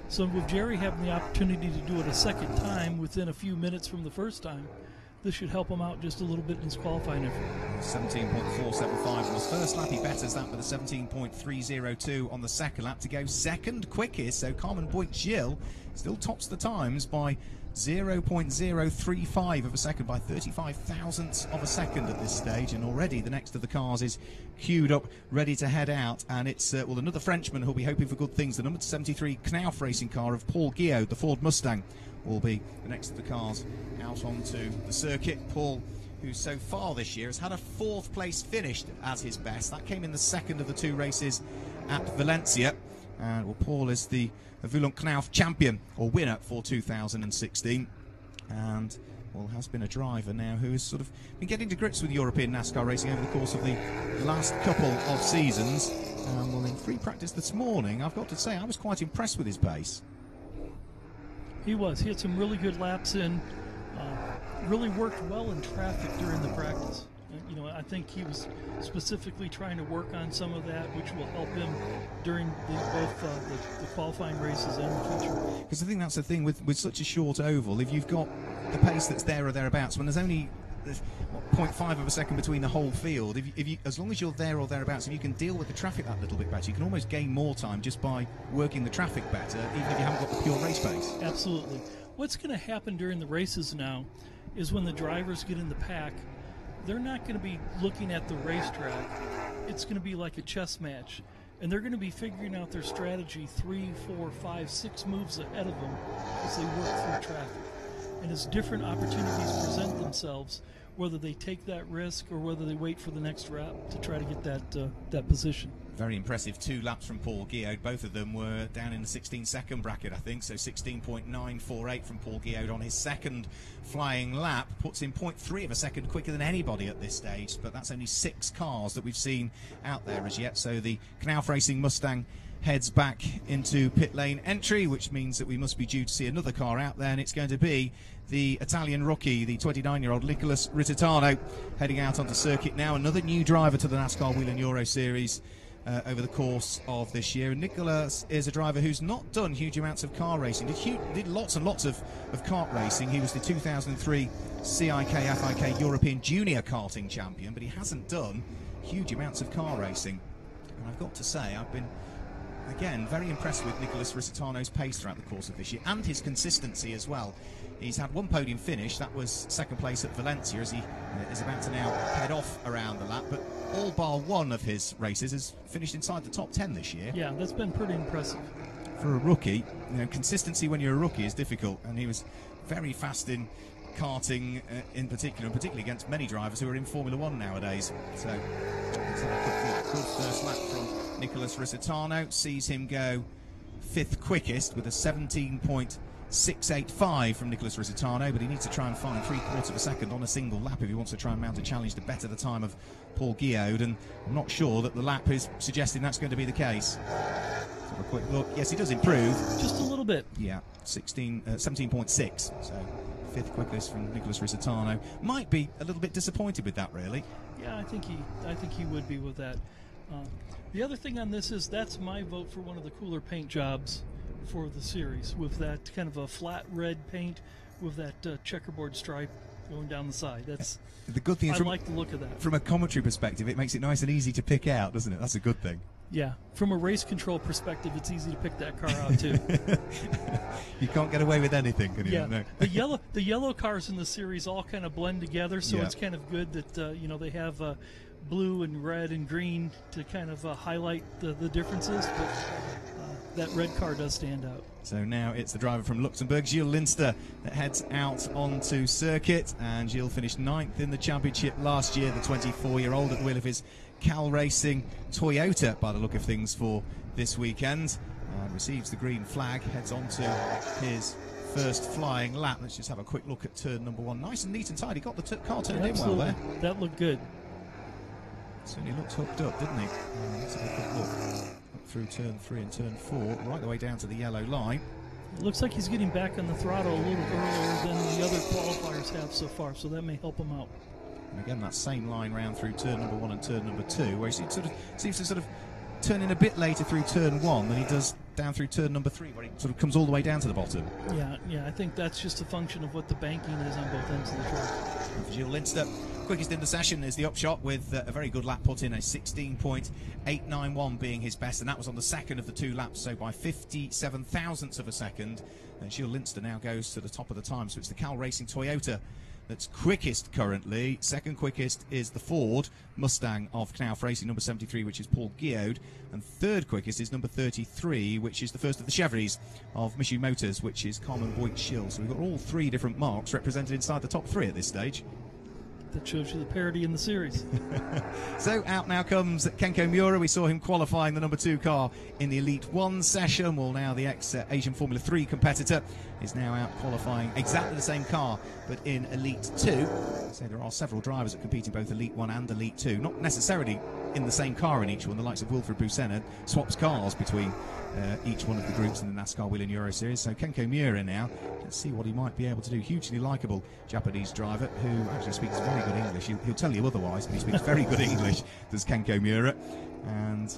So with Jerry having the opportunity to do it a second time within a few minutes from the first time, this should help him out just a little bit in his qualifying effort. 17.475 on his first lap. He betters that with a 17.302 on the second lap to go second quickest. So Carmen Boit-Gilles still tops the times by 0.035 of a second, by 35 thousandths of a second at this stage, and already the next of the cars is queued up, ready to head out, and it's well, another Frenchman who'll be hoping for good things. The number 73 Knauf racing car of Paul Guillaume, the Ford Mustang, will be the next of the cars out onto the circuit. Paul, who so far this year has had a 4th place finish as his best. That came in the second of the 2 races at Valencia. And well, Paul is the Whelen Knauf champion, or winner, for 2016, and well, has been a driver now who has sort of been getting to grips with European NASCAR racing over the course of the last couple of seasons. Well, in free practice this morning, I've got to say I was quite impressed with his pace. He was. He had some really good laps in. Really worked well in traffic during the practice. You know, I think he was specifically trying to work on some of that, which will help him during both the qualifying races and the future. Because I think that's the thing with such a short oval. If you've got the pace that's there or thereabouts, when there's only 0.5 of a second between the whole field, if you, as long as you're there or thereabouts, if you can deal with the traffic that little bit better, you can almost gain more time just by working the traffic better, even if you haven't got the pure race pace. Absolutely. What's going to happen during the races now is when the drivers get in the pack, they're not going to be looking at the racetrack. It's going to be like a chess match, and they're going to be figuring out their strategy 3, 4, 5, 6 moves ahead of them as they work through traffic. And as different opportunities present themselves, whether they take that risk or whether they wait for the next lap to try to get that position. Very impressive 2 laps from Paul Guillaume. Both of them were down in the 16-second bracket, I think. So 16.948 from Paul Guillaume on his second flying lap. Puts in 0.3 of a second quicker than anybody at this stage. But that's only 6 cars that we've seen out there as yet. So the Knauf Racing Mustang heads back into pit lane entry, which means that we must be due to see another car out there, and it's going to be the Italian rookie, the 29-year-old Nicholas Rititano, heading out onto circuit now. Another new driver to the NASCAR Whelen Euro Series over the course of this year. And Nicholas is a driver who's not done huge amounts of car racing. Did lots and lots of kart racing. He was the 2003 FIK European Junior Karting Champion, but he hasn't done huge amounts of car racing. And I've got to say, I've been, again, very impressed with Nicholas Rititano's pace throughout the course of this year, and his consistency as well. He's had 1 podium finish. That was second place at Valencia, as he is about to now head off around the lap. But all bar 1 of his races has finished inside the top 10 this year. Yeah, that's been pretty impressive. For a rookie, you know, consistency when you're a rookie is difficult, and he was very fast in karting in particular, and particularly against many drivers who are in Formula 1 nowadays. So let's have a good first lap from Nicholas Rititano. Sees him go 5th quickest with a 17.685 from Nicholas Rititano, but he needs to try and find 3/4 of a second on a single lap if he wants to try and mount a challenge to better the time of Paul Guillaume, and I'm not sure that the lap is suggesting that's going to be the case. Let's have a quick look. Yes, he does improve. Just a little bit. Yeah, 17.6, so 5th quickest from Nicholas Rititano. Might be a little bit disappointed with that, really. Yeah, I think he would be with that. The other thing on this is that's my vote for one of the cooler paint jobs for the series, with that kind of a flat red paint with that checkerboard stripe going down the side. That's the good thing. I like the look of that. From a commentary perspective, it makes it nice and easy to pick out, doesn't it? That's a good thing. Yeah, from a race control perspective, it's easy to pick that car out too. You can't get away with anything, can you? Yeah, No. the yellow cars in the series all kind of blend together, so it's kind of good that you know, they have blue and red and green to kind of highlight the differences, but that red car does stand out. So now it's the driver from Luxembourg, Gilles Linster, that heads out onto circuit, and Gilles finished 9th in the championship last year, the 24-year-old, at the wheel of his Cal Racing Toyota, by the look of things, for this weekend. Receives the green flag, heads on to his first flying lap. Let's just have a quick look at turn number 1. Nice and neat and tidy. Got the car turned in well there. That looked good. Certainly looked hooked up, didn't he? Let's have a quick look. Up through turn 3 and turn 4, right the way down to the yellow line. It looks like he's getting back on the throttle a little earlier than the other qualifiers have so far, so that may help him out. And again, that same line round through turn number 1 and turn number 2, where he seems to sort of turn in a bit later through turn 1 than he does down through turn number 3, where he sort of comes all the way down to the bottom. Yeah, I think that's just a function of what the banking is on both ends of the track. And for Gilles Linster, quickest in the session is the upshot with a very good lap put in, a 16.891 being his best, and that was on the second of the 2 laps, so by 57 thousandths of a second. And Gilles Linster now goes to the top of the time, so it's the Cal Racing Toyota that's quickest currently. Second quickest is the Ford Mustang of Knauf Racing, number 73, which is Paul Guillaude. And third quickest is number 33, which is the first of the Chevrys of Michoud Motors, which is Carmen Boyd-Schill. So we've got all 3 different marks represented inside the top 3 at this stage. That shows you the parity in the series. So out now comes Kenko Miura. We saw him qualifying the number 2 car in the Elite 1 session. Well, now the ex-Asian Formula 3 competitor is now out qualifying exactly the same car, but in Elite 2. So there are several drivers that compete in both Elite 1 and Elite 2. Not necessarily in the same car in each one. The likes of Wilfred Busenna swaps cars between each one of the groups in the NASCAR Whelen Euro Series. So Kenko Miura now, let's see what he might be able to do. Hugely likeable Japanese driver who actually speaks very good English. He'll tell you otherwise, but he speaks very good English, does Kenko Miura. And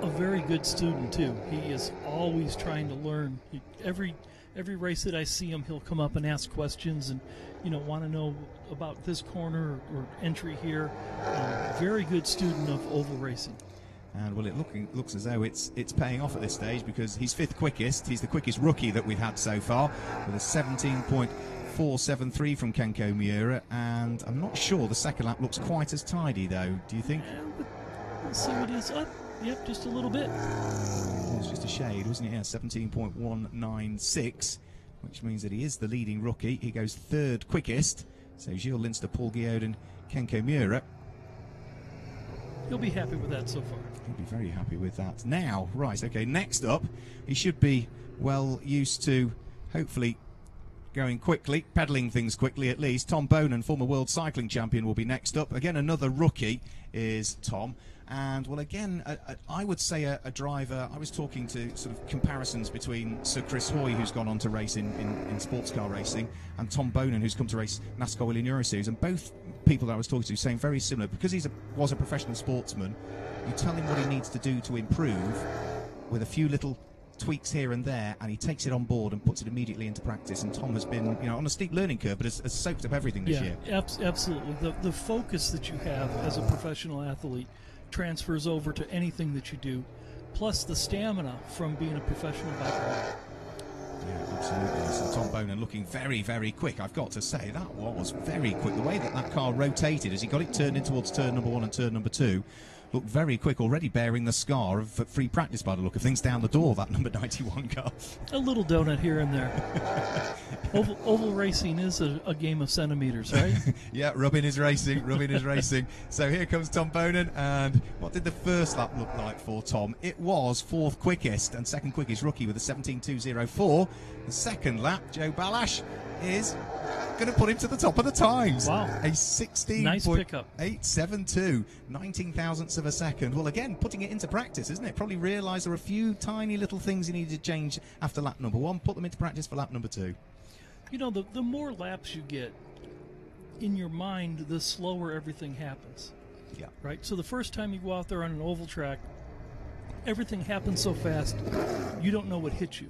a very good student too. He is always trying to learn. Every race that I see him, he'll come up and ask questions and want to know about this corner or entry here. Very good student of oval racing. And well, it looks as though it's paying off at this stage, because he's 5th quickest. He's the quickest rookie that we've had so far, with a 17.473 from Kenko Miura. And I'm not sure the second lap looks quite as tidy, though. Do you think? Let's see what is up. Yep, just a little bit. It's just a shade, wasn't it? Yeah, 17.196, which means that he is the leading rookie. He goes 3rd quickest. So Gilles Linster, Paul Guillaude, and Kenko Miura. He'll be happy with that so far. He'll be very happy with that. Now, right, okay, next up, he should be well used to, hopefully, going quickly, peddling things quickly at least. Tom Bonan, former world cycling champion, will be next up. Again, another rookie is Tom. And, well, again, I would say a driver. I was talking to sort of comparisons between Sir Chris Hoy, who's gone on to race in sports car racing, and Tom Bonan, who's come to race NASCAR Whelen Euro Series. And both people that I was talking to saying very similar. Because he was a professional sportsman, you tell him what he needs to do to improve with a few little tweaks here and there, and he takes it on board and puts it immediately into practice. And Tom has been, on a steep learning curve, but has soaked up everything this year. Absolutely. The focus that you have as a professional athlete transfers over to anything that you do, plus the stamina from being a professional bike rider. Yeah, absolutely. So Tom Bonan looking very, very quick. I've got to say, that was very quick. The way that car rotated as he got it turned in towards turn number 1 and turn number 2 looked very quick, already bearing the scar of free practice by the look of things down the door, that number 91 car. A little donut here and there. Oval racing is a game of centimeters, right? Yeah, rubbing is racing. So here comes Tom Bonan, and what did the first lap look like for Tom? It was 4th quickest and 2nd quickest rookie with a 17.204. The second lap, Joe Balash is going to put him to the top of the times. Wow. A 16.872, 19 thousandths of a second. Well, again, putting it into practice, isn't it? Probably realised there are a few tiny little things he needed to change after lap number 1. Put them into practice for lap number 2. The more laps you get in your mind, the slower everything happens. Yeah. Right? So the first time you go out there on an oval track, everything happens so fast, you don't know what hits you.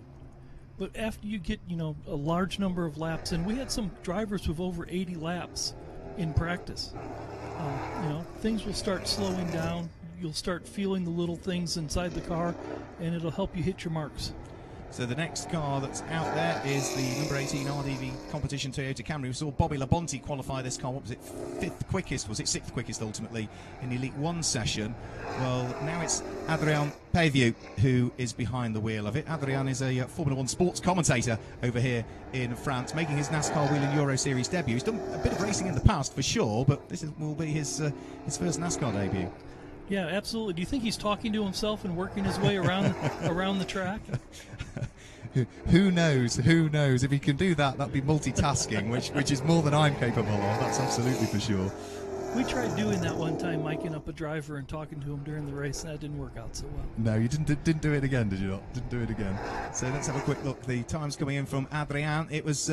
But after you get, a large number of laps, and we had some drivers with over 80 laps in practice, things will start slowing down. You'll start feeling the little things inside the car, and it'll help you hit your marks. So the next car that's out there is the number 18 RDV competition Toyota Camry. We saw Bobby Labonte qualify this car. What was it? 5th quickest? Was it 6th quickest ultimately in the Elite 1 session? Well, now it's Adrien Peyvieux who is behind the wheel of it. Adrien is a Formula 1 sports commentator over here in France, making his NASCAR Whelen Euro Series debut. He's done a bit of racing in the past for sure, but this will be his first NASCAR debut. Yeah, absolutely. Do you think he's talking to himself and working his way around the track? Who knows? Who knows? If he can do that, that'd be multitasking, which is more than I'm capable of. That's absolutely for sure. We tried doing that one time, miking up a driver and talking to him during the race, and that didn't work out so well. No, you didn't do it again, did you not? Didn't do it again. So let's have a quick look. The times coming in from Adrian. It was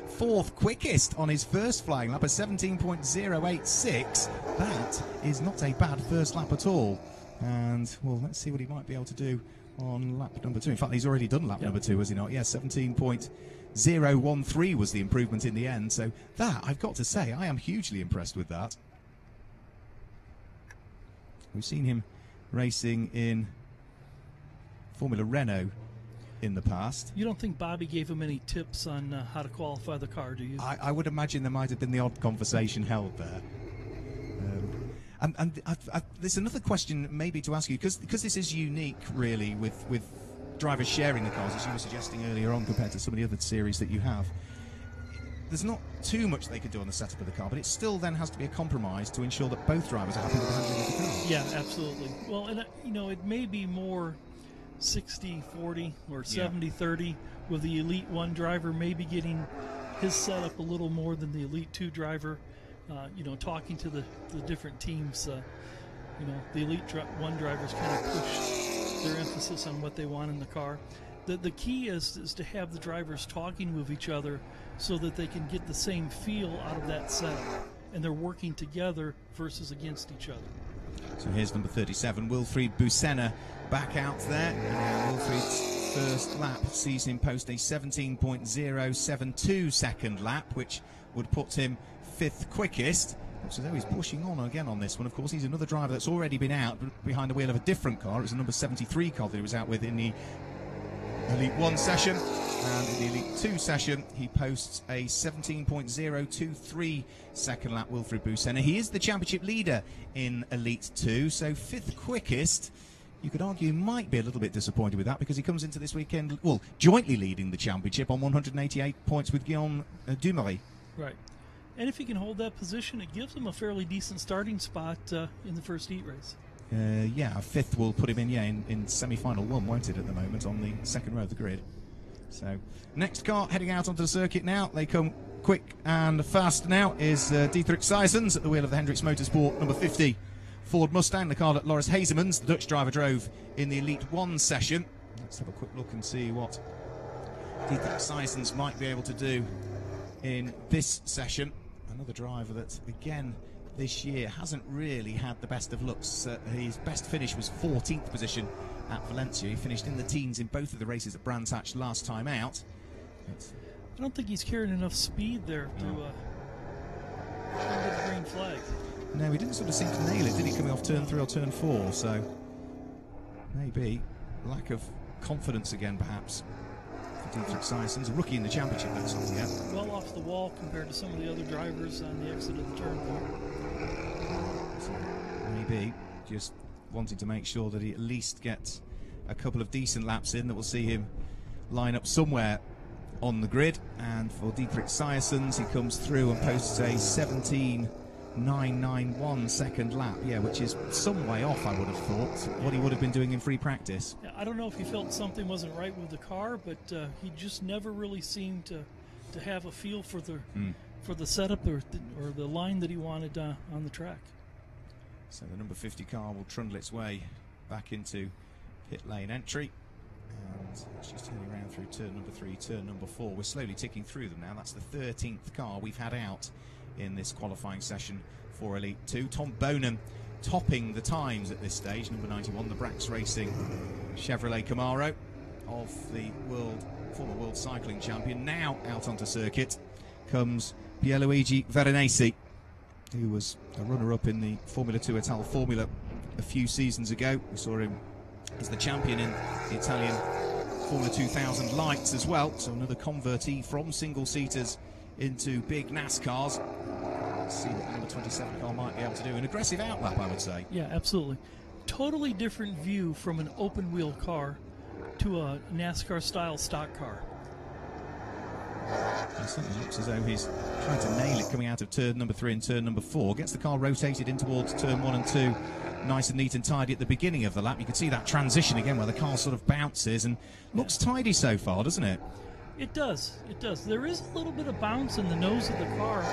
fourth quickest on his first flying lap, a 17.086. That is not a bad first lap at all. And, well, let's see what he might be able to do on lap number 2. In fact, he's already done lap number 2, has he not? Yeah, 17.013 was the improvement in the end. So that, I've got to say, I am hugely impressed with that. We've seen him racing in Formula Renault in the past. You don't think Bobby gave him any tips on how to qualify the car, do you? I would imagine there might have been the odd conversation held there. And there's another question maybe to ask you, because this is unique, really, with drivers sharing the cars, as you were suggesting earlier on, compared to some of the other series that you have. There's not too much they could do on the setup of the car, but it still then has to be a compromise to ensure that both drivers are happy with the handling of the car. Yeah, absolutely. Well, and it may be more 60-40 or 70-30, with the Elite 1 driver maybe getting his setup a little more than the Elite 2 driver. Talking to the different teams, the Elite 1 drivers kind of push their emphasis on what they want in the car. The key is to have the drivers talking with each other so that they can get the same feel out of that setup, and they're working together versus against each other. So here's number 37, Wilfried Busenna, back out there. And Wilfried's first lap sees him post a 17.072 second lap, which would put him 5th quickest. So there he's pushing on again on this one. Of course, he's another driver that's already been out behind the wheel of a different car. It was a number 73 car that he was out with in the Elite 1 session, and in the Elite 2 session he posts a 17.023 second lap. Wilfried Busenna, he is the championship leader in Elite 2, so 5th quickest. You could argue he might be a little bit disappointed with that, because he comes into this weekend, well, jointly leading the championship on 188 points with Guillaume Dumoulin. Right, and if he can hold that position, it gives him a fairly decent starting spot in the first heat race. Yeah, 5th will put him in semi-final 1, won't it, at the moment, on the second row of the grid. So, next car heading out onto the circuit now. They come quick and fast now, is Dietrich Sijsens at the wheel of the Hendricks Motorsport number 50 Ford Mustang, the car that Loris Hazemans, the Dutch driver, drove in the Elite 1 session. Let's have a quick look and see what Dietrich Sijsens might be able to do in this session. Another driver that, again, this year hasn't really had the best of looks. His best finish was 14th position at Valencia. He finished in the teens in both of the races at Brands Hatch last time out. I don't think he's carrying enough speed there to get the green flag. No, he didn't sort of seem to nail it, did he, coming off turn 3 or turn 4? So maybe lack of confidence again, perhaps. Dietrich Sijsens, a rookie in the championship, that's all, yeah. Well off the wall compared to some of the other drivers on the exit of the turn. So maybe just wanting to make sure that he at least gets a couple of decent laps in that will see him line up somewhere on the grid. And for Dietrich Sijsens, he comes through and posts a 17.991 second lap, yeah, which is some way off, I would have thought, what he would have been doing in free practice. Yeah, I don't know if he felt something wasn't right with the car, but he just never really seemed to have a feel for the setup or the line that he wanted on the track. So the number 50 car will trundle its way back into pit lane entry, and she's turning around through turn number 3, turn number 4. We're slowly ticking through them now. That's the 13th car we've had out in this qualifying session for Elite 2. Tom Bonan topping the times at this stage, number 91, the Brax Racing Chevrolet Camaro of the former world cycling champion. Now out onto circuit comes Pierluigi Veronesi, who was a runner-up in the Formula 2 Ital Formula a few seasons ago. We saw him as the champion in the Italian Formula 2000 Lights as well, so another convertee from single-seaters into big NASCARs. Let's see what the number 27 car might be able to do. An aggressive outlap, I would say. Yeah, absolutely. Totally different view from an open-wheel car to a NASCAR-style stock car. It certainly looks as though he's trying to nail it coming out of turn number 3 and turn number 4. Gets the car rotated in towards turn 1 and 2. Nice and neat and tidy at the beginning of the lap. You can see that transition again where the car sort of bounces and looks tidy so far, doesn't it? It does. It does. There is a little bit of bounce in the nose of the car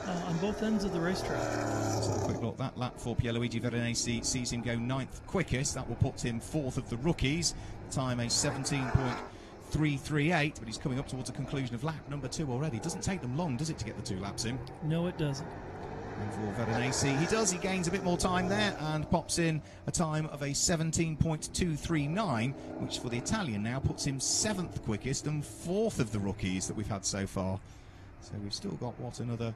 on both ends of the racetrack. Let's have a quick look. That lap for Pierluigi Veronese sees him go 9th quickest. That will put him 4th of the rookies. Time a 17.338, but he's coming up towards the conclusion of lap number 2 already. Doesn't take them long, does it, to get the 2 laps in? No, it doesn't. And for Veronese, he does. He gains a bit more time there and pops in a time of a 17.239, which for the Italian now puts him 7th quickest and 4th of the rookies that we've had so far. So we've still got, what, another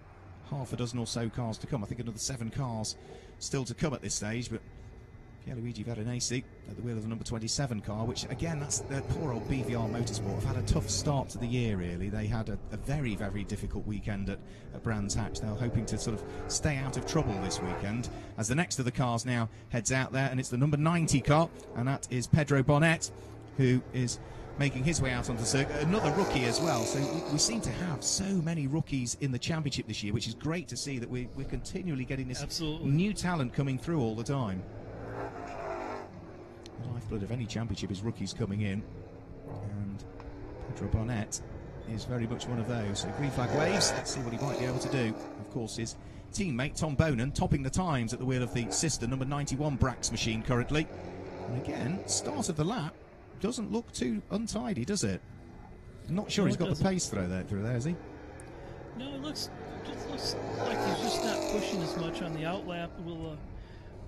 half a dozen or so cars to come. I think another 7 cars still to come at this stage, but Pierluigi Veronese at the wheel of the number 27 car, which again, that's the poor old BVR Motorsport. Have had a tough start to the year, really. They had a very, very difficult weekend at Brands Hatch. They're hoping to sort of stay out of trouble this weekend, as the next of the cars now heads out there, and it's the number 90 car, and that is Pedro Bonet, who is making his way out onto the circuit. Another rookie as well. So we seem to have so many rookies in the championship this year, which is great to see that we're continually getting this new talent coming through all the time. The lifeblood of any championship is rookies coming in, and Pedro Bonet is very much one of those. So green flag waves, let's see what he might be able to do. Of course, his teammate Tom Bonan topping the times at the wheel of the sister number 91 Brax machine currently. And again, start of the lap doesn't look too untidy, does it? I'm not sure he's got the pace through there, is he? No, it looks like he's just not pushing as much on the outlap. We'll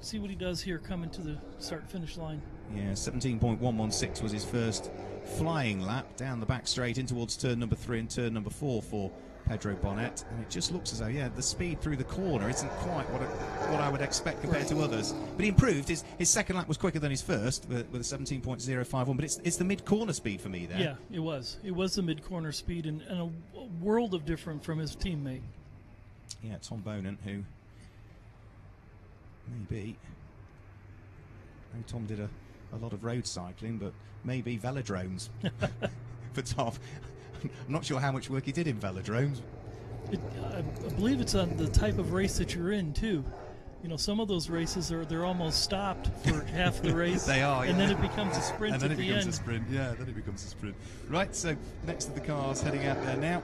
see what he does here coming to the start-finish line. Yeah, 17.116 was his first flying lap down the back straight in towards turn number 3 and turn number 4 for Pedro Bonet, and it just looks as though, yeah, the speed through the corner isn't quite what I would expect compared to others. But he improved. His second lap was quicker than his first with a 17.051, but it's the mid-corner speed for me there. Yeah, it was. It was the mid-corner speed and a world of different from his teammate. Yeah, Tom Bonan, who maybe... I know Tom did a lot of road cycling, but maybe velodromes for Tom. I'm not sure how much work he did in velodromes. I believe it's on the type of race that you're in, too. You know, some of those races they're almost stopped for half the race. They are, and then it becomes a sprint at the end. And then it becomes a sprint, yeah, then it becomes a sprint. Right, so next of the cars heading out there now.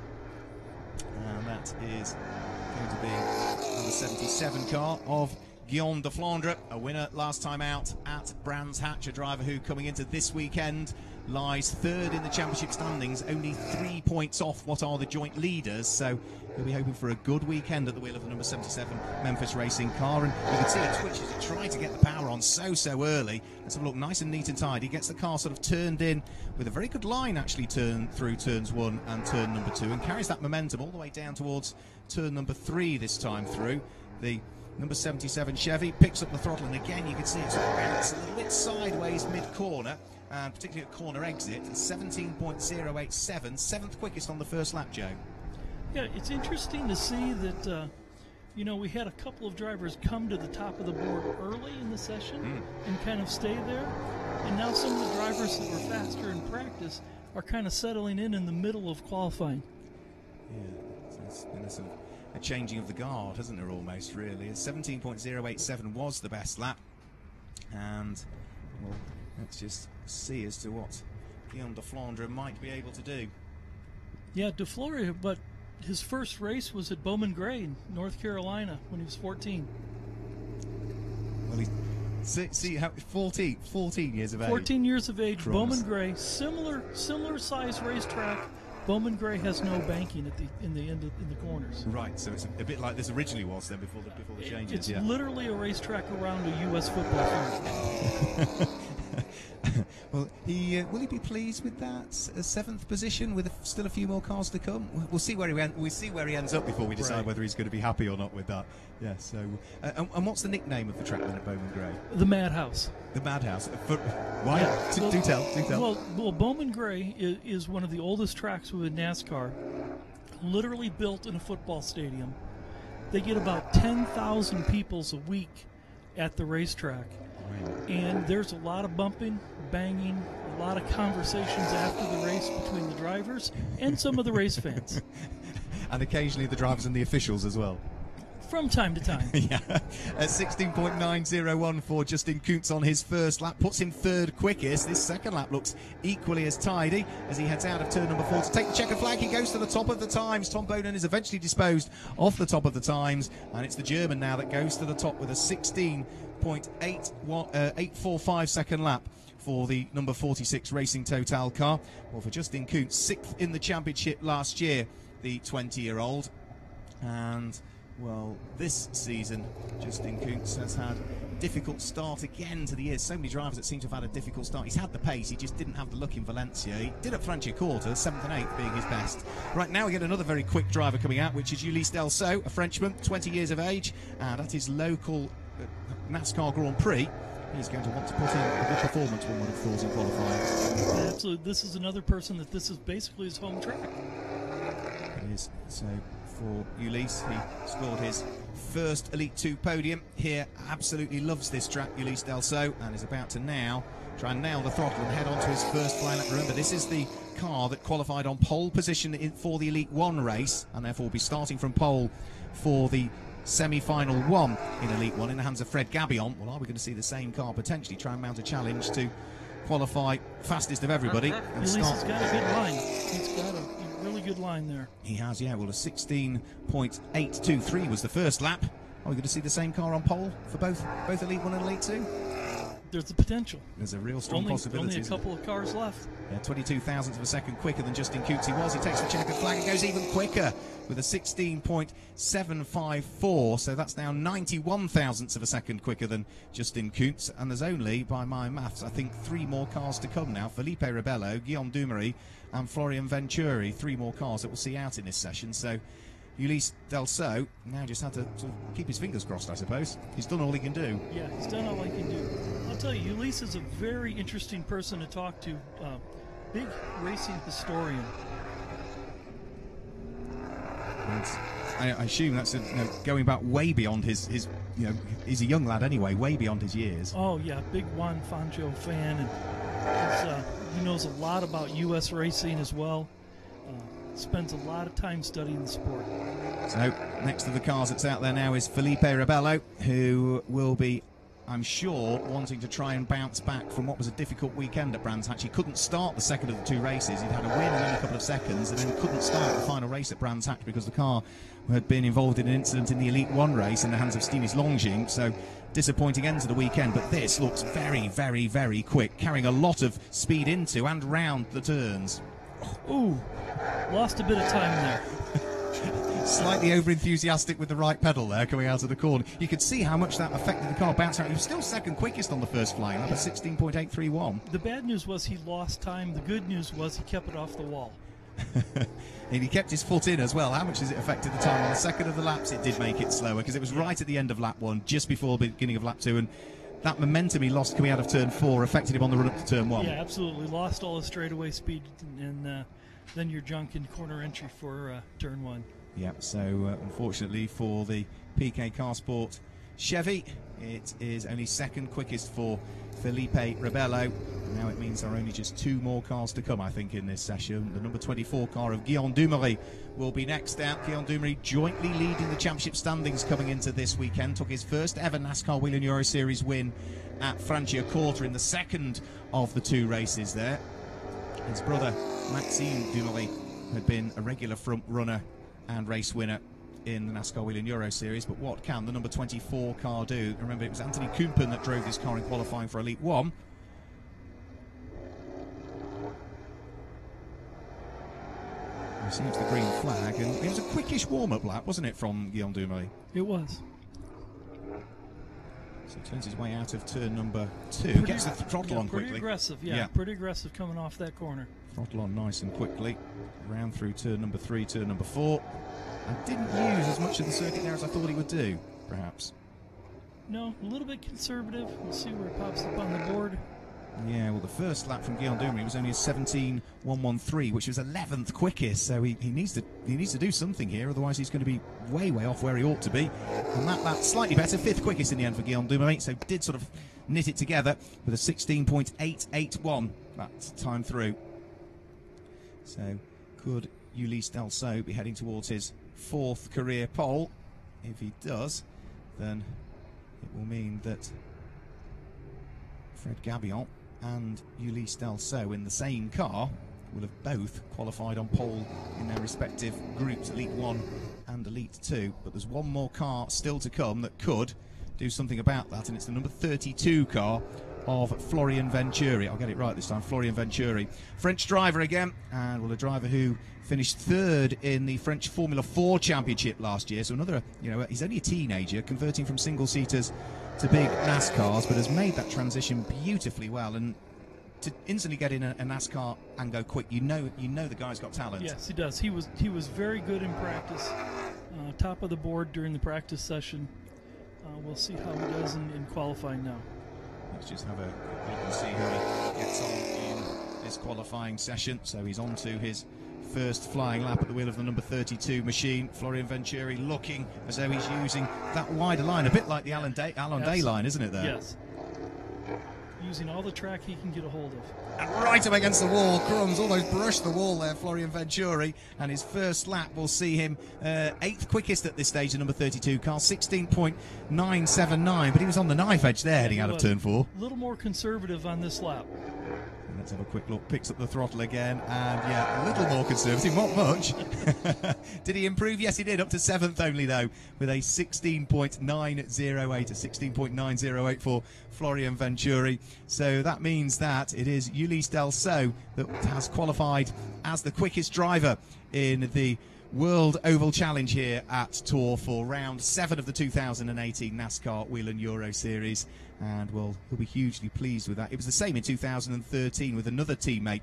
And that is going to be number 77 car of Guillaume de Flandre, a winner last time out at Brands Hatch, a driver who coming into this weekend lies 3rd in the championship standings, only 3 points off what are the joint leaders, so he'll be hoping for a good weekend at the wheel of the number 77 Memphis Racing car, and you can see it twitches. He tried to get the power on so early. Let's have a look, nice and neat and tidy. Gets the car sort of turned in with a very good line, actually, through turns 1 and turn number 2, and carries that momentum all the way down towards turn number 3 this time through. The number 77 Chevy picks up the throttle, and again you can see it's a little bit sideways mid-corner, and particularly at corner exit. 17.087, 7th quickest on the first lap, Joe. Yeah, it's interesting to see that, you know, we had a couple of drivers come to the top of the board early in the session and kind of stay there, and now some of the drivers that were faster in practice are kind of settling in the middle of qualifying. Yeah, so it's been a sort of a changing of the guard, hasn't there, almost, really? 17.087 was the best lap, and, well, let's just see as to what Guillaume de Flandre might be able to do. Yeah, de Flandre, but his first race was at Bowman Gray in North Carolina when he was 14. Well, see how 14 years of age. 14 years of age, Crumbs. Bowman Gray, similar size racetrack. Bowman Gray has no banking in the corners. Right, so it's a bit like this originally was then before the changes. It's literally a racetrack around a U.S. football field. Well, will he be pleased with that 7th position with still a few more cars to come? We'll see where he ends up before we decide whether he's going to be happy or not with that. Yeah. So, and what's the nickname of the track then at Bowman Gray? The Madhouse. The Madhouse. Why? Yeah. Do tell. Well, Bowman Gray is one of the oldest tracks within NASCAR. Literally built in a football stadium. They get about 10,000 people a week at the racetrack. And there's a lot of bumping, banging, a lot of conversations after the race between the drivers and some of the race fans. And occasionally the drivers and the officials as well. From time to time. Yeah, at 16.901 for Justin Kuntz on his first lap, puts him third quickest. This second lap looks equally as tidy as he heads out of turn number 4 to take the checker flag. He goes to the top of the times. Tom Bowden is eventually disposed off the top of the times, and it's the German now that goes to the top with a 16.845 second lap for the number 46 Racing Total car. Well, for Justin Kuntz, 6th in the championship last year, the 20-year-old, and well, this season, Justin Kuntz has had a difficult start again to the year. So many drivers that seem to have had a difficult start. He's had the pace, he just didn't have the look in Valencia. He did at Franciacorta, 7th and 8th being his best. Right now we get another very quick driver coming out, which is Ulysse Delceau, a Frenchman, 20 years of age, and at his local NASCAR Grand Prix, he's going to want to put in a good performance, one would have thought, in qualifying. Absolutely. This is another person that this is basically his home track. It is. So for Ulysse, he scored his first Elite 2 podium here. Absolutely loves this track, Ulysse Delceau, and is about to now try and nail the throttle and head on to his first fly lap. Remember, this is the car that qualified on pole position for the Elite 1 race, and therefore will be starting from pole for the semi-final 1 in Elite 1 in the hands of Fred Gabion. Well, are we going to see the same car potentially try and mount a challenge to qualify fastest of everybody? Ulysse has got a good line. He's got a really good line there. He has, yeah. Well, a 16.823 was the first lap. Are we going to see the same car on pole for both Elite 1 and Elite 2? There's the potential. There's a real strong possibility. Only a couple of cars left. Yeah, 22 thousandths of a second quicker than Justin Kuntz he was. He takes the checkered flag and goes even quicker with a 16.754. So that's now 91 thousandths of a second quicker than Justin Kuntz. And there's only, by my maths, I think 3 more cars to come now. Felipe Rebello, Guillaume Dumery and Florian Venturi. 3 more cars that we'll see out in this session. So Ulysse Delceau now just had to keep his fingers crossed, I suppose. He's done all he can do. Yeah, he's done all he can do. I'll tell you, Ulysse is a very interesting person to talk to. Big racing historian. And I assume that's going back way beyond his he's a young lad anyway, way beyond his years. Oh yeah, big Juan Fangio fan, and he knows a lot about U.S. racing as well. Spends a lot of time studying the sport. So next to the cars that's out there now is Felipe Rebello, who will be, I'm sure, wanting to try and bounce back from what was a difficult weekend at Brands Hatch. He couldn't start the second of the 2 races. He'd had a win and then a couple of seconds, and then couldn't start the final race at Brands Hatch because the car had been involved in an incident in the Elite 1 race in the hands of Stinis Longjing. So disappointing end to the weekend, but this looks very, very, very quick, carrying a lot of speed into and round the turns. Ooh, lost a bit of time there. Slightly over-enthusiastic with the right pedal there coming out of the corner. You could see how much that affected the car bounce out. He was still second quickest on the first fly lap at 16.831. The bad news was he lost time. The good news was he kept it off the wall. And he kept his foot in as well. How much has it affected the time? On the second of the laps, it did make it slower because it was right at the end of lap 1, just before the beginning of lap 2, and that momentum he lost coming out of turn 4 affected him on the run up to turn 1. Yeah, absolutely. Lost all his straightaway speed, and then you're junk in corner entry for turn 1. Yeah, so unfortunately for the PK Car Sport Chevy, it is only second quickest for Felipe Rebello. Now it means there are only just 2 more cars to come, I think, in this session. The number 24 car of Guillaume Dumery will be next out. Guillaume Dumery jointly leading the championship standings coming into this weekend. Took his first ever NASCAR Whelen Euro Series win at Franciacorta in the second of the 2 races there. His brother Maxime Dumery had been a regular front runner and race winner in the NASCAR Whelen Euro Series, but what can the number 24 car do? Remember, it was Anthony Kumpen that drove this car in qualifying for Elite 1. Receives the green flag, and it was a quickish warm-up lap, wasn't it, from Guillaume Dumery? It was. So he turns his way out of turn number 2, gets the throttle on quickly. Pretty aggressive, yeah, pretty aggressive coming off that corner. Throttle on nice and quickly, round through turn number 3, turn number 4. And didn't use as much of the circuit there as I thought he would do, perhaps. No, a little bit conservative. We'll see where it pops up on the board. Yeah, well, the first lap from Guillaume Dumery was only a 17.113, which was 11th quickest. So he needs to do something here, otherwise he's going to be way off where he ought to be. And that lap slightly better, 5th quickest in the end for Guillaume Dumery. So did sort of knit it together with a 16.881 that time through. So could Ulysse Delceau be heading towards his 4th career pole? If he does, then it will mean that Fred Gabillon and Ulysse Delceau in the same car will have both qualified on pole in their respective groups, Elite 1 and Elite 2. But there's one more car still to come that could do something about that, and it's the number 32 car of Florian Venturi. I'll get it right this time, Florian Venturi. French driver again, and well, a driver who finished 3rd in the French Formula 4 Championship last year. So another, he's only a teenager, converting from single-seaters to big NASCARs, but has made that transition beautifully well. And to instantly get in a NASCAR and go quick, you know the guy's got talent. Yes, he does. He was very good in practice, top of the board during the practice session. We'll see how he does in qualifying now. Let's just have a look and see how he gets on in this qualifying session. So he's on to his first flying lap at the wheel of the number 32 machine. Florian Venturi looking as though he's using that wider line, a bit like the Alan Day line, isn't it there? Yes. Using all the track he can get a hold of. And right up against the wall, Crumbs almost brushed the wall there, Florian Venturi, and his first lap will see him 8th quickest at this stage, the number 32 car, 16.979, but he was on the knife edge there heading out of turn 4. A little more conservative on this lap. And let's have a quick look, picks up the throttle again, and yeah, a little more conservative, not much. Did he improve? Yes, he did, up to 7th only though, with a 16.908, a 16.908 for Florian Venturi. So that means that it is Ulysse Delceau that has qualified as the quickest driver in the World Oval Challenge here at Tour for round 7 of the 2018 NASCAR Whelen Euro Series, and he'll be hugely pleased with that. It was the same in 2013 with another teammate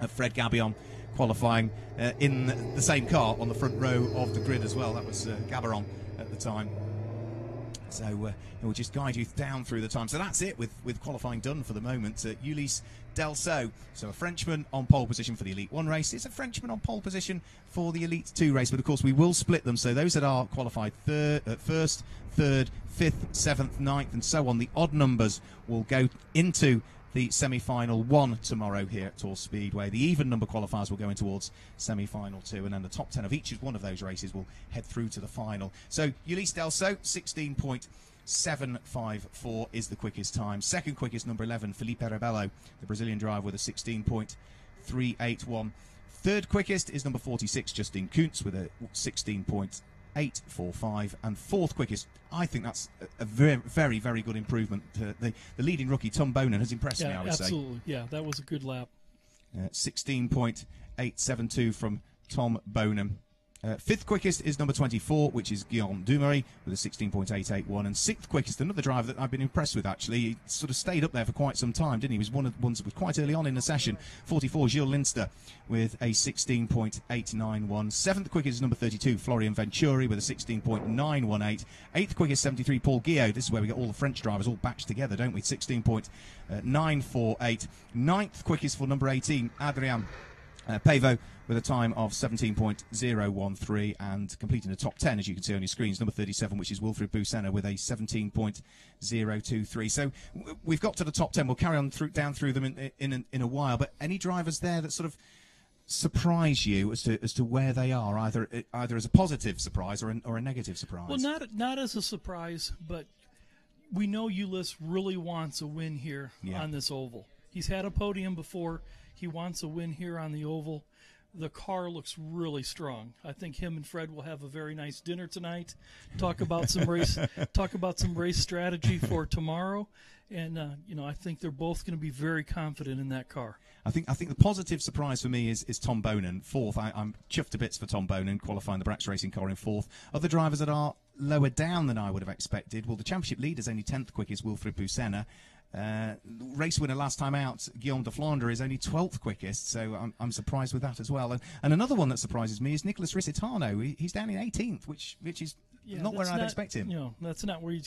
of Fred Gabillon qualifying in the same car on the front row of the grid as well. That was Gabaron at the time. So we'll just guide you down through the time. So that's it with qualifying done for the moment. Ulysse Delceau, so a Frenchman on pole position for the Elite 1 race. It's a Frenchman on pole position for the Elite 2 race, but of course we will split them. So those that are qualified first, 3rd, 5th, 7th, 9th, and so on, the odd numbers will go into the semi-final 1 tomorrow here at Tour Speedway. The even number qualifiers will go in towards semi-final 2, and then the top 10 of each one of those races will head through to the final. So Ulysse Delceau, 16.754 is the quickest time. Second quickest, number 11, Felipe Rebello, the Brazilian driver, with a 16.381. Third quickest is number 46, Justin Kuntz, with a 16.845, and 4th quickest, I think that's a very, very, very good improvement. The leading rookie, Tom Bonin, has impressed me, I would say. Absolutely. Yeah, that was a good lap. 16.872 from Tom Bonin. 5th quickest is number 24, which is Guillaume Dumouriez, with a 16.881. And 6th quickest, another driver that I've been impressed with, actually. He sort of stayed up there for quite some time, didn't he? He was one of the ones that was quite early on in the session. 44, Gilles Linster, with a 16.891. 7th quickest is number 32, Florian Venturi, with a 16.918. 8th quickest, 73, Paul Guillot. This is where we get all the French drivers all batched together, don't we? 16.948. 9th quickest for number 18, Adrien Pavot, with a time of 17.013, and completing the top 10, as you can see on your screens, number 37, which is Wilfried Busenna, with a 17.023. So we've got to the top 10. We'll carry on down through them in a while. But any drivers there that sort of surprise you as to where they are, either as a positive surprise or a negative surprise? Well, not as a surprise, but we know Ulysse really wants a win here on this oval. He's had a podium before. He wants a win here on the oval. The car looks really strong. I think him and Fred will have a very nice dinner tonight. Talk about some race strategy for tomorrow, and I think they're both going to be very confident in that car. I think the positive surprise for me is Tom Bonin, 4th. I'm chuffed to bits for Tom Bonin, qualifying the Brax Racing car in 4th. Other drivers that are lower down than I would have expected. Well, the championship leader's only 10th quickest, Wilfried Busenna. Race winner last time out, Guillaume de Flandre, is only 12th quickest, so I'm surprised with that as well. And another one that surprises me is Nicholas Risitano. He's down in 18th, which is Yeah, not where I'd expect him. You know, that's not where you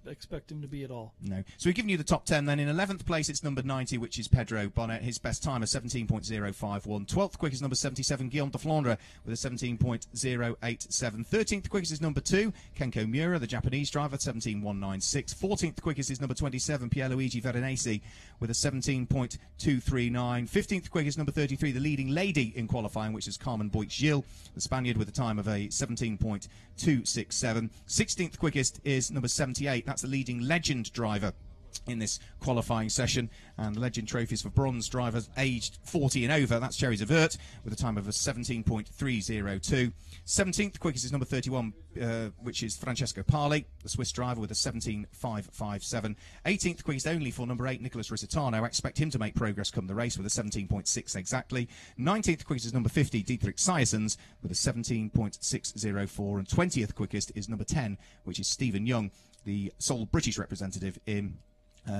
expect him to be at all. No. So we've given you the top 10 then. In 11th place, it's number 90, which is Pedro Bonnet. His best time is 17.051. 12th quickest, number 77, Guillaume de Flandre, with a 17.087. 13th quickest is number 2, Kenko Miura, the Japanese driver, 17.196. 14th quickest is number 27, Pierluigi Veronese, with a 17.239. 15th quickest, number 33, the leading lady in qualifying, which is Carmen Boit-Gilles, the Spaniard, with a time of a 17.267. 16th quickest is number 78. That's the leading legend driver in this qualifying session, and the legend trophies for bronze drivers aged 40 and over. That's Thierry Zavert with a time of a 17.302. 17th quickest is number 31, which is Francesco Parli, the Swiss driver, with a 17.557. 18th quickest only for number 8, Nicholas Risitano. I expect him to make progress come the race with a 17.6 exactly. 19th quickest is number 50, Dietrich Seyessens, with a 17.604. And 20th quickest is number 10, which is Stephen Young, the sole British representative in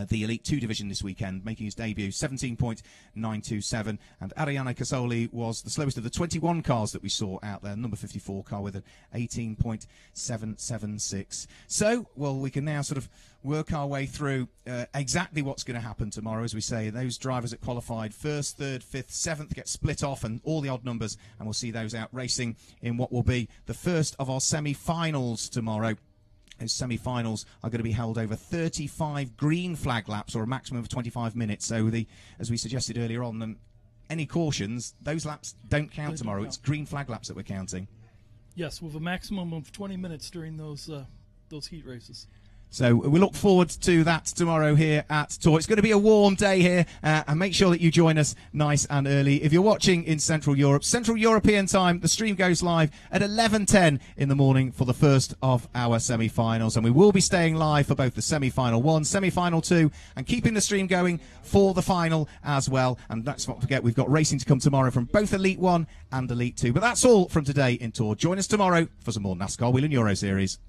the Elite 2 division this weekend, making his debut, 17.927. And Ariane Casoli was the slowest of the 21 cars that we saw out there, number 54 car, with an 18.776. So, well, we can now sort of work our way through exactly what's going to happen tomorrow. As we say, those drivers that qualified first, third, fifth, seventh get split off, and all the odd numbers, and we'll see those out racing in what will be the first of our semi-finals tomorrow. Those semi-finals are going to be held over 35 green flag laps, or a maximum of 25 minutes. So, as we suggested earlier on, any cautions, those laps don't count tomorrow. It's green flag laps that we're counting. Yes, with a maximum of 20 minutes during those heat races. So we look forward to that tomorrow here at Tour. It's going to be a warm day here, and make sure that you join us nice and early. If you're watching in Central Europe, Central European time, the stream goes live at 11:10 in the morning for the first of our semi-finals, and we will be staying live for both the semi-final 1, semi-final 2, and keeping the stream going for the final as well. And let's not forget, we've got racing to come tomorrow from both Elite 1 and Elite 2. But that's all from today in Tour. Join us tomorrow for some more NASCAR Whelen Euro Series.